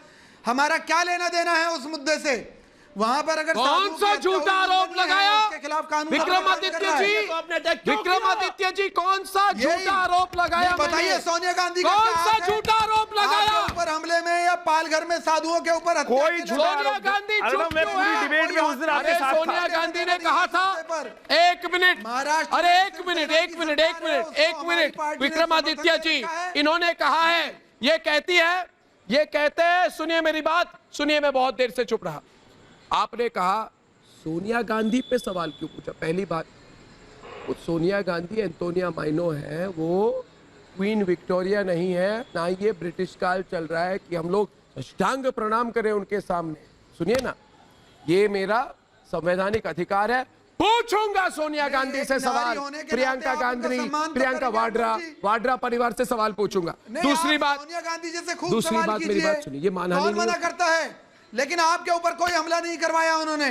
हमारा क्या लेना देना है उस मुद्दे से? वहां पर अगर कौन सा झूठा आरोप लगाया? खिलाफ कानून विक्रमादित्य जी, विक्रमादित्य जी कौन सा झूठा आरोप लगाया? बताइए सोनिया गांधी कौन सा झूठा आरोप लगाया? ऊपर हमले में या पालघर में साधुओं के ऊपर कोई सोनिया गांधी चुप क्यों है? डिबेट में उस दिन आपके साथ सोनिया गांधी ने कहा था, एक मिनट, अरे एक मिनट विक्रमादित्य जी, इन्होंने कहा है, ये कहते हैं, सुनिए मेरी बात सुनिए, मैं बहुत देर से चुप रहा। आपने कहा सोनिया गांधी पे सवाल क्यों पूछा? पहली बात, वो सोनिया गांधी एंटोनिया माइनो है, वो क्वीन विक्टोरिया नहीं है, ना ये ब्रिटिश काल चल रहा है कि हम लोग साष्टांग प्रणाम करें उनके सामने। सुनिए ना, ये मेरा संवैधानिक अधिकार है, पूछूंगा सोनिया गांधी से सवाल, प्रियंका गांधी, प्रियंका वाड्रा परिवार से सवाल पूछूंगा। दूसरी बात, सोनिया गांधी जैसे खूब दूसरी बात मेरी बात सुनिए, ये मानहानि मना करता है, लेकिन आपके ऊपर कोई हमला नहीं करवाया उन्होंने।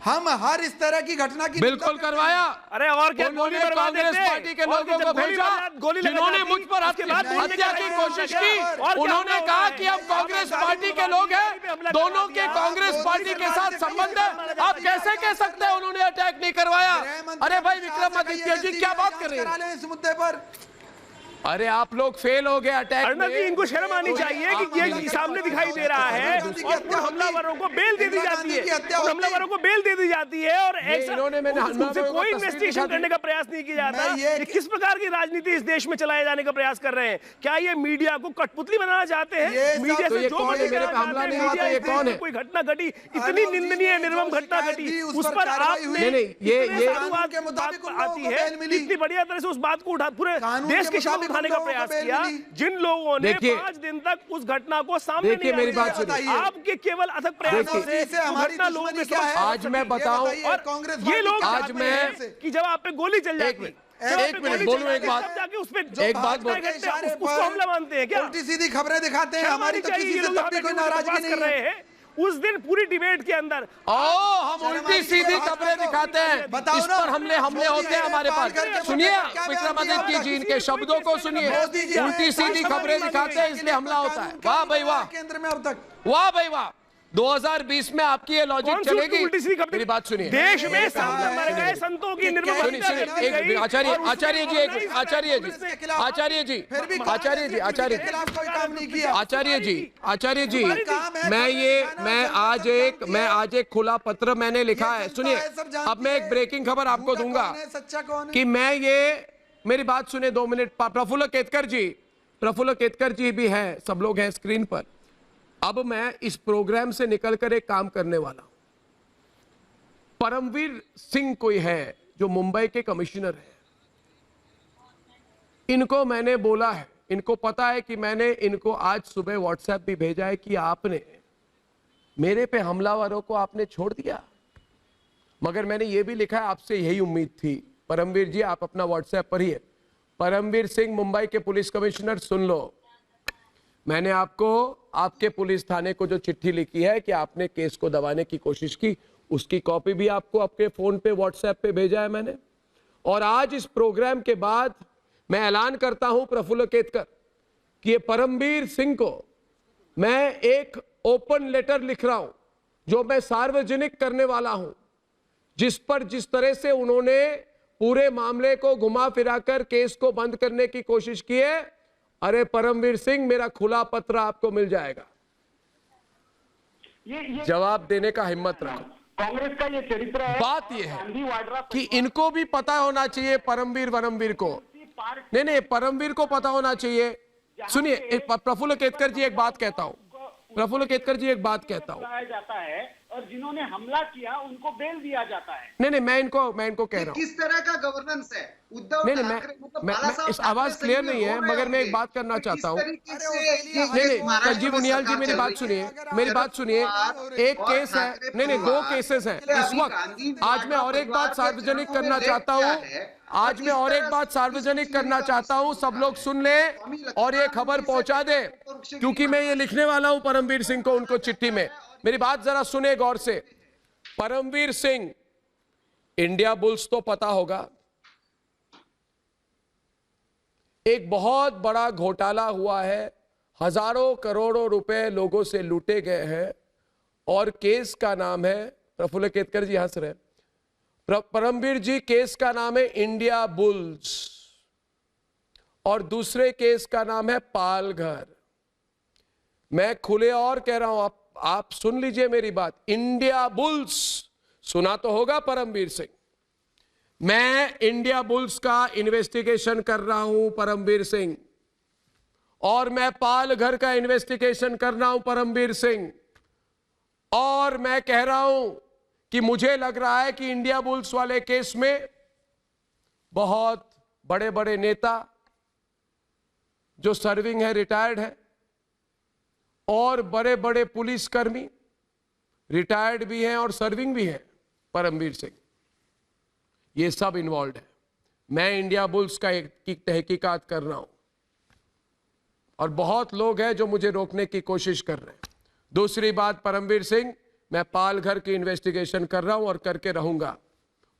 हम हर इस तरह की घटना की बिल्कुल करवाया। अरे और क्या, उन्होंने कांग्रेस पार्टी के लोगों को भेजा जिन्होंने मुझ पर हत्या की कोशिश की। उन्होंने कहा कि हम कांग्रेस पार्टी के लोग हैं, दोनों के कांग्रेस पार्टी के साथ संबंध है। आप कैसे कह सकते हैं उन्होंने अटैक नहीं करवाया? अरे भाई विक्रमादित्य जी क्या बात कर रहे हैं इस मुद्दे पर? अरे आप लोग फेल हो गए अटैक अर्नब जी, इनको शर्म आनी चाहिए कि ये सामने दिखाई दे रहा है और उन हमलावरों को बेल दे दी जाती है, उन हमलावरों को बेल दे दी जाती है और उनसे कोई इन्वेस्टिगेशन करने का प्रयास नहीं किया जाता। ये किस प्रकार की राजनीति इस देश में चलाए जाने का प्रयास कर रहे हैं? क्या ये मीडिया को कठपुतली बनाना चाहते हैं? मीडिया से जो कोई घटना घटी, इतनी निंदनीय निर्मम घटना घटी, उस पर आपने आती है इतनी बढ़िया तरह से उस बात को उठा पूरे देश के शब्द उठाने का प्रयास किया, जिन लोगों ने 5 दिन तक उस घटना को सामने नहीं मेरी बात सुनिए। आपके केवल अथक प्रयासों से घटना लोगों के समक्ष आज मैं बताऊं कांग्रेस ये लोग आज मैं कि जब आप पे गोली चल जाती है, एक मिनट बोलूं, एक बात जाके उस पे एक बात बोल, उसको हमला मानते हैं क्या? उल्टी सीधी खबरें दिखाते हैं, हमारी तो किसी से तब भी कोई नाराजगी नहीं कर रहे हैं। उस दिन पूरी डिबेट के अंदर हम उल्टी सीधी खबरें दिखाते हैं, इस पर हमले होते हैं हमारे पास। सुनिए विक्रमादित्य जी इनके शब्दों को सुनिए, उल्टी सीधी खबरें दिखाते हैं इसलिए हमला होता है। वाह भाई वाह, केंद्र में अब तक वाह भाई वाह। 2020 में आपकी ये लॉजिक चलेगी? मेरी बात सुनिए। देश में संतों की आचार्य जी मैं आज एक खुला पत्र मैंने लिखा है। सुनिए, अब मैं एक ब्रेकिंग खबर आपको दूंगा कि मेरी बात सुनिए 2 मिनट। प्रफुल्ल केतकर जी भी है, सब लोग हैं स्क्रीन पर। अब मैं इस प्रोग्राम से निकलकर एक काम करने वाला हूं। परमवीर सिंह कोई है जो मुंबई के कमिश्नर है, इनको मैंने बोला है, इनको पता है कि मैंने इनको आज सुबह व्हाट्सएप भी भेजा है कि आपने मेरे पे हमलावरों को आपने छोड़ दिया। मगर मैंने ये भी लिखा है आपसे यही उम्मीद थी। परमवीर जी आप अपना व्हाट्सएप पढ़िए। परमवीर सिंह मुंबई के पुलिस कमिश्नर, सुन लो, मैंने आपको आपके पुलिस थाने को जो चिट्ठी लिखी है कि आपने केस को दबाने की कोशिश की, उसकी कॉपी भी आपको आपके फोन पे व्हाट्सएप पे भेजा है मैंने। और आज इस प्रोग्राम के बाद मैं ऐलान करता हूं प्रफुल्ल केतकर कि ये परमवीर सिंह को मैं एक ओपन लेटर लिख रहा हूं जो मैं सार्वजनिक करने वाला हूं, जिस पर जिस तरह से उन्होंने पूरे मामले को घुमा फिराकर केस को बंद करने की कोशिश की है। अरे परमवीर सिंह, मेरा खुला पत्र आपको मिल जाएगा। जवाब देने का हिम्मत रखो। कांग्रेस का ये चरित्र है। बात ये है कि इनको भी पता होना चाहिए, परमवीर को नहीं, परमवीर को पता होना चाहिए। सुनिए प्रफुल्ल केतकर जी एक बात कहता हूं, जाता है और जिन्होंने हमला किया उनको बेल दिया जाता है। नहीं, मैं इनको कह रहा हूं किस तरह का गवर्नेंस है उद्धव नहीं, मैं इस आवाज क्लियर नहीं है, मगर मैं एक बात करना चाहता हूं। नहीं, संजीव उनियाल जी मेरी बात सुनिए। एक केस है, नहीं 2 केसेस हैं इस वक्त। आज मैं और एक बात सार्वजनिक करना चाहता हूं, सब लोग सुन ले और ये खबर पहुंचा दे, क्योंकि मैं ये लिखने वाला हूं परमवीर सिंह को उनको चिट्ठी में। मेरी बात जरा सुने गौर से। परमवीर सिंह, इंडिया बुल्स तो पता होगा, एक बहुत बड़ा घोटाला हुआ है, हजारों करोड़ों रुपए लोगों से लूटे गए हैं और केस का नाम है, प्रफुल्ल केतकर जी हंस रहे, परमवीर जी केस का नाम है इंडिया बुल्स और दूसरे केस का नाम है पालघर। मैं खुले और कह रहा हूं, आप सुन लीजिए मेरी बात। इंडिया बुल्स सुना तो होगा परमवीर सिंह, मैं इंडिया बुल्स का इन्वेस्टिगेशन कर रहा हूं परमवीर सिंह, और मैं पालघर का इन्वेस्टिगेशन कर रहा हूं परमवीर सिंह, और मैं कह रहा हूं कि मुझे लग रहा है कि इंडिया बुल्स वाले केस में बहुत बड़े बड़े नेता जो सर्विंग है, रिटायर्ड है, और बड़े बड़े पुलिसकर्मी रिटायर्ड भी हैं और सर्विंग भी हैं, परमवीर सिंह, ये सब इन्वॉल्व है। मैं इंडिया बुल्स का एक तहकीकात कर रहा हूं और बहुत लोग हैं जो मुझे रोकने की कोशिश कर रहे हैं। दूसरी बात परमवीर सिंह, मैं पालघर की इन्वेस्टिगेशन कर रहा हूं और करके रहूंगा,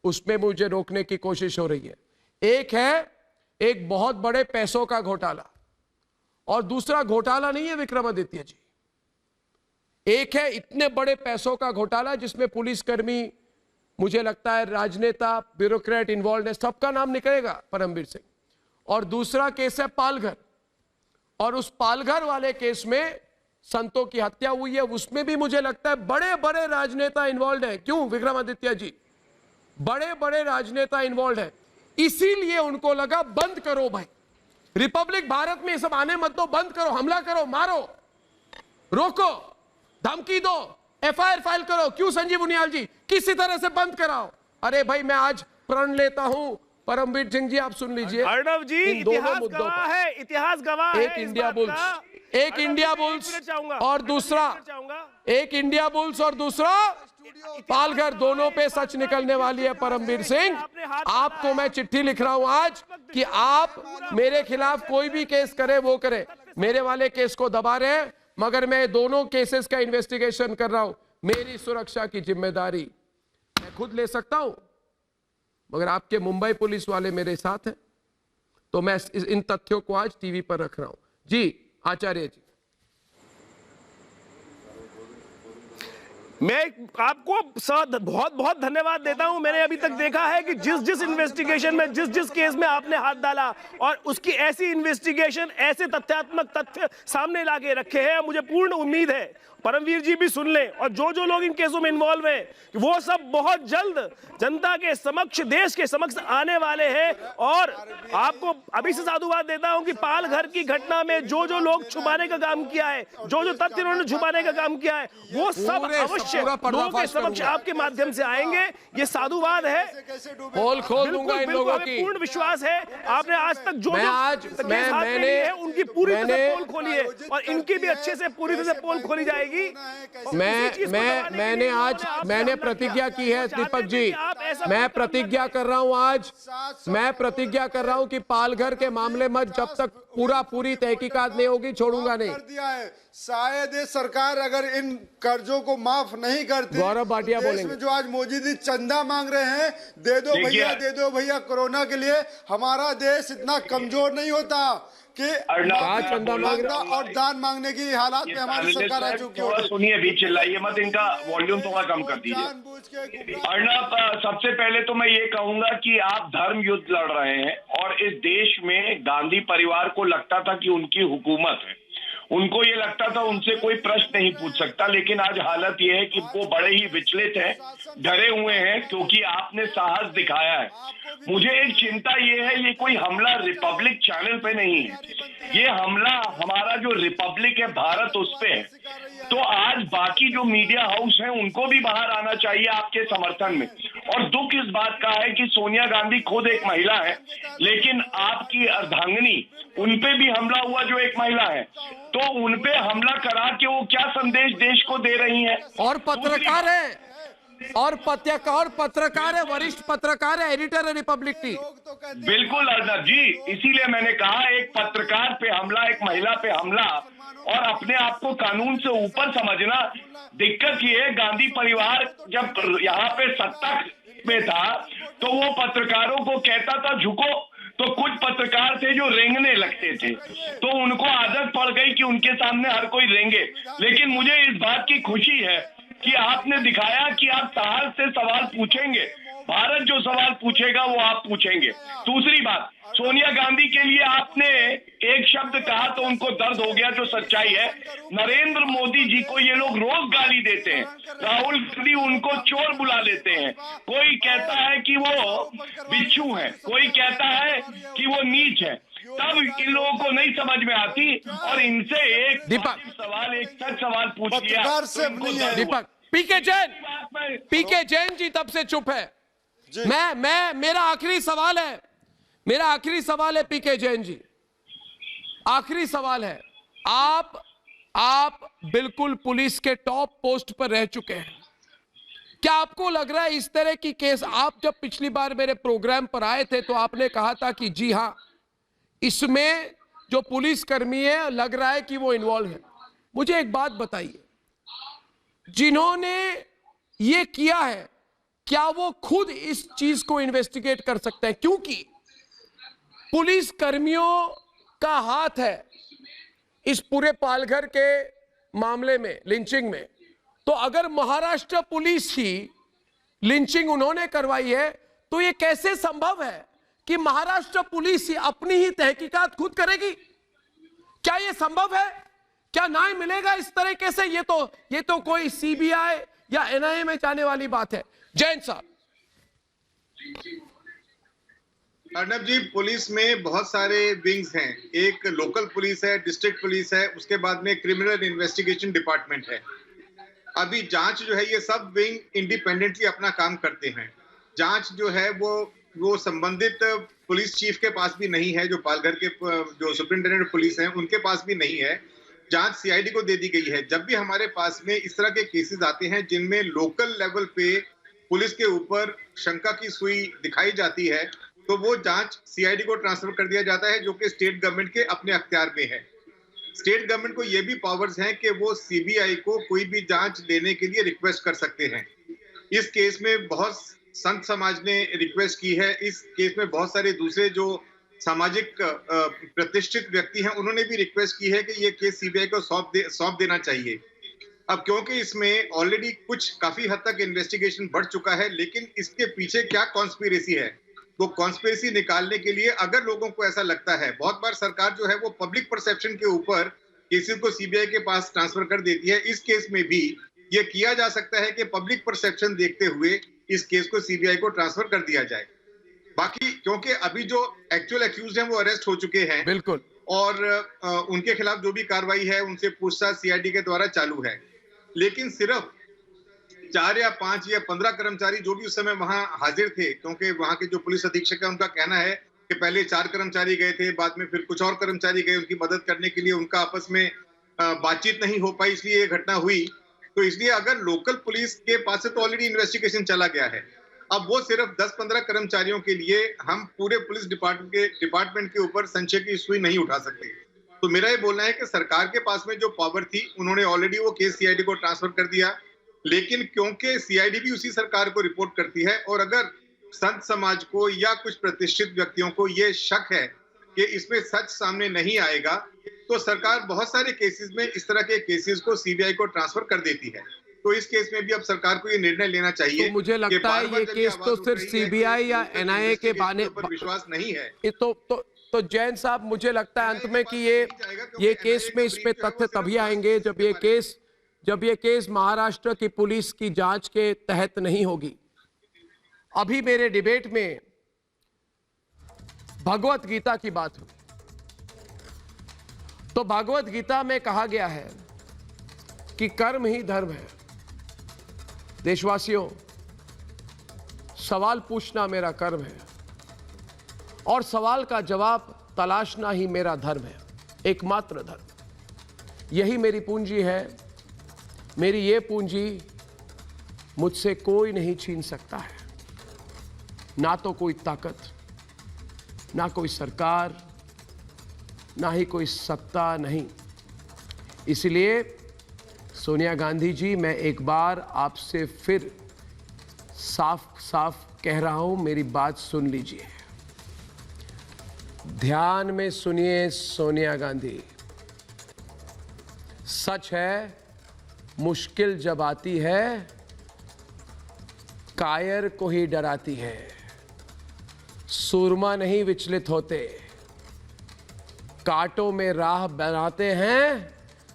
उसमें मुझे रोकने की कोशिश हो रही है। एक है एक बहुत बड़े पैसों का घोटाला, और दूसरा घोटाला नहीं है विक्रमादित्य जी, एक है इतने बड़े पैसों का घोटाला जिसमें पुलिसकर्मी, मुझे लगता है राजनेता, ब्यूरोक्रेट इन्वॉल्व है, सबका नाम निकलेगा परमवीर सिंह। और दूसरा केस है पालघर, और उस पालघर वाले केस में संतों की हत्या हुई है, उसमें भी मुझे लगता है बड़े बड़े राजनेता इन्वॉल्व हैं। क्यों विक्रमादित्य जी? बड़े बड़े राजनेता इन्वॉल्व हैं, इसीलिए उनको लगा बंद करो भाई, रिपब्लिक भारत में ये सब आने मत दो, बंद करो, हमला करो, मारो, रोको, धमकी दो, एफआईआर फाइल करो। क्यों संजीव उनियाल जी? किसी तरह से बंद कराओ। अरे भाई मैं आज प्रण लेता हूं, परमवीर सिंह जी आप सुन लीजिए, अर्णव जी इतिहास गवाह है, इतिहास गवाह है। एक इंडिया बुल्स और दूसरा, एक इंडिया बुल्स और दूसरा पालघर, दोनों पे सच निकलने वाली है परमवीर सिंह। आपको मैं चिट्ठी लिख रहा हूं आज कि आप मेरे खिलाफ कोई भी केस करे वो करे, मेरे वाले केस को दबा रहे हैं, मगर मैं दोनों केसेस का इन्वेस्टिगेशन कर रहा हूं। मेरी सुरक्षा की जिम्मेदारी मैं खुद ले सकता हूं, मगर आपके मुंबई पुलिस वाले मेरे साथ हैं, तो मैं इन तथ्यों को आज टीवी पर रख रहा हूं। जी आचार्य जी, मैं आपको बहुत बहुत धन्यवाद देता हूं। मैंने अभी तक देखा है कि जिस जिस इन्वेस्टिगेशन में, जिस जिस केस में आपने हाथ डाला, और उसकी ऐसी इन्वेस्टिगेशन, ऐसे तथ्यात्मक तथ्य सामने लाके रखे हैं, मुझे पूर्ण उम्मीद है परमवीर जी भी सुन लें, और जो लोग इन केसों में इन्वॉल्व हैं वो सब बहुत जल्द जनता के समक्ष, देश के समक्ष आने वाले हैं। और आपको अभी से साधुवाद देता हूं कि पालघर की घटना में जो लोग छुपाने का काम किया है, जो तथ्य उन्होंने छुपाने का काम किया है, वो सब अवश्य लोगों के समक्ष आपके माध्यम से आएंगे। ये साधुवाद है, पोल खोल दूंगा इन लोगों की। पूर्ण विश्वास है, आपने आज तक जो मैंने उनकी पूरी तरह पोल खोली है, और इनकी भी अच्छे से पूरी तरह से पोल खोली जाएगी। मैंने प्रतिज्ञा की है दीपक जी, मैं प्रतिज्ञा कर रहा हूं आज, मैं प्रतिज्ञा कर रहा हूं कि पालघर के मामले में जब तक पूरी तहकीकात नहीं होगी छोड़ूंगा नहीं। कर दिया है, शायद ये सरकार अगर इन कर्जों को माफ नहीं करती, गौरव भाटिया बोलेंगे, जो आज मोदी जी चंदा मांग रहे हैं, दे दो भैया, दे दो भैया कोरोना के लिए, हमारा देश इतना कमजोर नहीं होता कि चंदा मांगना और दान मांगने की हालात में हमारी सरकार आ चुकी है। सुनिए, बीच चिल्लाइए मत, इनका वॉल्यूम थोड़ा कम कर दीजिए। अर्णव, सबसे पहले तो मैं ये कहूंगा कि आप धर्म युद्ध लड़ रहे हैं, और इस देश में गांधी परिवार को लगता था कि उनकी हुकूमत है, उनको ये लगता था उनसे कोई प्रश्न नहीं पूछ सकता, लेकिन आज हालत ये है कि वो बड़े ही विचलित हैं, डरे हुए हैं, क्योंकि आपने साहस दिखाया है। मुझे एक चिंता ये है, ये कोई हमला रिपब्लिक चैनल पे नहीं है, ये हमला हमारा जो रिपब्लिक है भारत, उस पे है। तो आज बाकी जो मीडिया हाउस हैं उनको भी बाहर आना चाहिए आपके समर्थन में। और दुख इस बात का है कि सोनिया गांधी खुद एक महिला है, लेकिन आपकी अर्धांगिनी, उनपे भी हमला हुआ जो एक महिला है, तो उनपे हमला करा के वो क्या संदेश देश को दे रही है। और पत्रकार है, और पत्रकार है, वरिष्ठ पत्रकार है, एडिटर है रिपब्लिक की। बिल्कुल अर्णव जी, इसीलिए मैंने कहा एक पत्रकार पे हमला, एक महिला पे हमला, और अपने आप को कानून से ऊपर समझना। दिक्कत ये है, गांधी परिवार जब यहाँ पे सत्ता में था तो वो पत्रकारों को कहता था झुको, तो कुछ पत्रकार थे जो रेंगने लगते थे, तो उनको आदत पड़ गई कि उनके सामने हर कोई रेंगे। लेकिन मुझे इस बात की खुशी है कि आपने दिखाया कि आप साहस से सवाल पूछेंगे, भारत जो सवाल पूछेगा वो आप पूछेंगे। दूसरी बात, सोनिया गांधी के लिए आपने एक शब्द कहा तो उनको दर्द हो गया, जो सच्चाई है। नरेंद्र मोदी जी को ये लोग रोज गाली देते हैं, राहुल गांधी उनको चोर बुला लेते हैं, कोई कहता है कि वो बिच्छू है, कोई कहता है कि वो नीच है, तब इन लोगों को नहीं समझ में आती। और इनसे एक सवाल, एक सच सवाल पूछ लिया दीपक, पीके जैन जी तब से चुप है। मेरा आखिरी सवाल है पीके जैन जी, आखिरी सवाल है। आप बिल्कुल पुलिस के टॉप पोस्ट पर रह चुके हैं, क्या आपको लग रहा है इस तरह की केस, आप जब पिछली बार मेरे प्रोग्राम पर आए थे तो आपने कहा था कि जी हां, इसमें जो पुलिसकर्मी है लग रहा है कि वो इन्वॉल्व है। मुझे एक बात बताइए, जिन्होंने ये किया है, क्या वो खुद इस चीज को इन्वेस्टिगेट कर सकते हैं? क्योंकि पुलिस कर्मियों का हाथ है इस पूरे पालघर के मामले में, लिंचिंग में। तो अगर महाराष्ट्र पुलिस ही लिंचिंग उन्होंने करवाई है, तो ये कैसे संभव है कि महाराष्ट्र पुलिस ही अपनी ही तहकीकात खुद करेगी? क्या ये संभव है? क्या न्याय मिलेगा इस तरीके से? ये तो कोई सीबीआई या एनआईए में जाने वाली बात है। जैन साहब। अर्नब जी, पुलिस में बहुत सारे विंग्स हैं। एक लोकल पुलिस है, डिस्ट्रिक्ट पुलिस है, उसके बाद में क्रिमिनल इन्वेस्टिगेशन डिपार्टमेंट है। अभी जांच जो है, ये सब विंग इंडिपेंडेंटली अपना काम करते हैं। जांच जो है वो संबंधित पुलिस चीफ के पास भी नहीं है, जो पालघर के जो सुप्रिंटेंडेंट पुलिस हैं उनके पास भी नहीं है। जांच सीआईडी को दे दी गई है। जब भी हमारे पास में इस तरह के केसेस आते हैं जिनमें लोकल लेवल पे पुलिस के ऊपर शंका की सुई दिखाई जाती है, तो वो जांच सीआईडी को ट्रांसफर कर दिया जाता है, जो कि स्टेट गवर्नमेंट के अपने अख्तियार में है। स्टेट गवर्नमेंट को ये भी पावर्स हैं कि वो सीबीआई को कोई भी जांच लेने के लिए रिक्वेस्ट कर सकते हैं। इस केस में बहुत संत समाज ने रिक्वेस्ट की है। इस केस में बहुत सारे दूसरे जो सामाजिक प्रतिष्ठित व्यक्ति हैं, उन्होंने भी रिक्वेस्ट की है कि ये केस सीबीआई को सौंप देना चाहिए। अब क्योंकि इसमें ऑलरेडी कुछ काफी हद तक इन्वेस्टिगेशन बढ़ चुका है, लेकिन इसके पीछे क्या कॉन्स्पिरेसी है, वो कॉन्स्पिरेसी निकालने के लिए अगर लोगों को ऐसा लगता है, बहुत बार सरकार जो है वो पब्लिक परसेप्शन के ऊपर केसेस को सीबीआई के पास ट्रांसफर कर देती है। इस केस में भी ये किया जा सकता है कि पब्लिक परसेप्शन देखते हुए इस केस को सीबीआई को ट्रांसफर कर दिया जाए। बाकी क्योंकि अभी जो एक्चुअल एक्यूज्ड हैं वो अरेस्ट हो चुके हैं, बिल्कुल, और उनके खिलाफ जो भी कार्रवाई है उनसे पूछताछ सीआईडी के द्वारा चालू है। लेकिन सिर्फ 4 या 5 या 15 कर्मचारी जो भी उस समय वहां हाजिर थे, क्योंकि वहां के जो पुलिस अधीक्षक है उनका कहना है कि पहले 4 कर्मचारी गए थे, बाद में फिर कुछ और कर्मचारी गए उनकी मदद करने के लिए, उनका आपस में बातचीत नहीं हो पाई, इसलिए ये घटना हुई। तो इसलिए अगर लोकल पुलिस के पास से तो ऑलरेडी इन्वेस्टिगेशन चला गया है, अब वो सिर्फ 10-15 कर्मचारियों के लिए हम पूरे पुलिस डिपार्टमेंट के ऊपर संशय की सुई नहीं उठा सकते। तो मेरा ये बोलना है कि सरकार के पास में जो पावर थी, उन्होंने ऑलरेडी वो केस सीआईडी को ट्रांसफर कर दिया। लेकिन क्योंकि सीआईडी भी उसी सरकार को रिपोर्ट करती है, और अगर संत समाज को या कुछ प्रतिष्ठित व्यक्तियों को ये शक है कि इसमें सच सामने नहीं आएगा, तो सरकार बहुत सारे केसेस में इस तरह के केसेस को सीबीआई को ट्रांसफर कर देती है। तो इस केस में भी अब सरकार को ये निर्णय लेना चाहिए। तो मुझे लगता है ये केस तो सिर्फ सीबीआई या एनआईए के बाने पर विश्वास नहीं है। तो जैन साहब, मुझे लगता है अंत में कि ये केस में इस पे तथ्य तभी आएंगे जब ये केस महाराष्ट्र की पुलिस की जांच के तहत नहीं होगी। अभी मेरे डिबेट में भगवत गीता की बात हुई, तो भगवत गीता में कहा गया है कि कर्म ही धर्म है। देशवासियों, सवाल पूछना मेरा कर्म है और सवाल का जवाब तलाशना ही मेरा धर्म है, एकमात्र धर्म। यही मेरी पूंजी है। मेरी ये पूंजी मुझसे कोई नहीं छीन सकता है, ना तो कोई ताकत, ना कोई सरकार, ना ही कोई सत्ता नहीं। इसलिए सोनिया गांधी जी, मैं एक बार आपसे फिर साफ साफ कह रहा हूं, मेरी बात सुन लीजिए, ध्यान में सुनिए सोनिया गांधी। सच है, मुश्किल जब आती है कायर को ही डराती है, सूरमा नहीं विचलित होते, कांटों में राह बनाते हैं।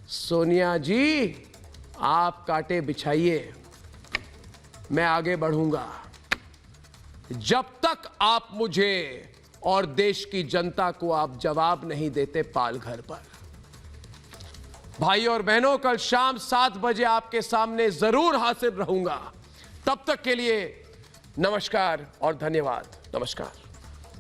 सोनिया जी, आप कांटे बिछाइए, मैं आगे बढ़ूंगा जब तक आप मुझे और देश की जनता को आप जवाब नहीं देते पालघर पर। भाई और बहनों, कल शाम 7 बजे आपके सामने जरूर हाजिर रहूंगा। तब तक के लिए नमस्कार और धन्यवाद। नमस्कार।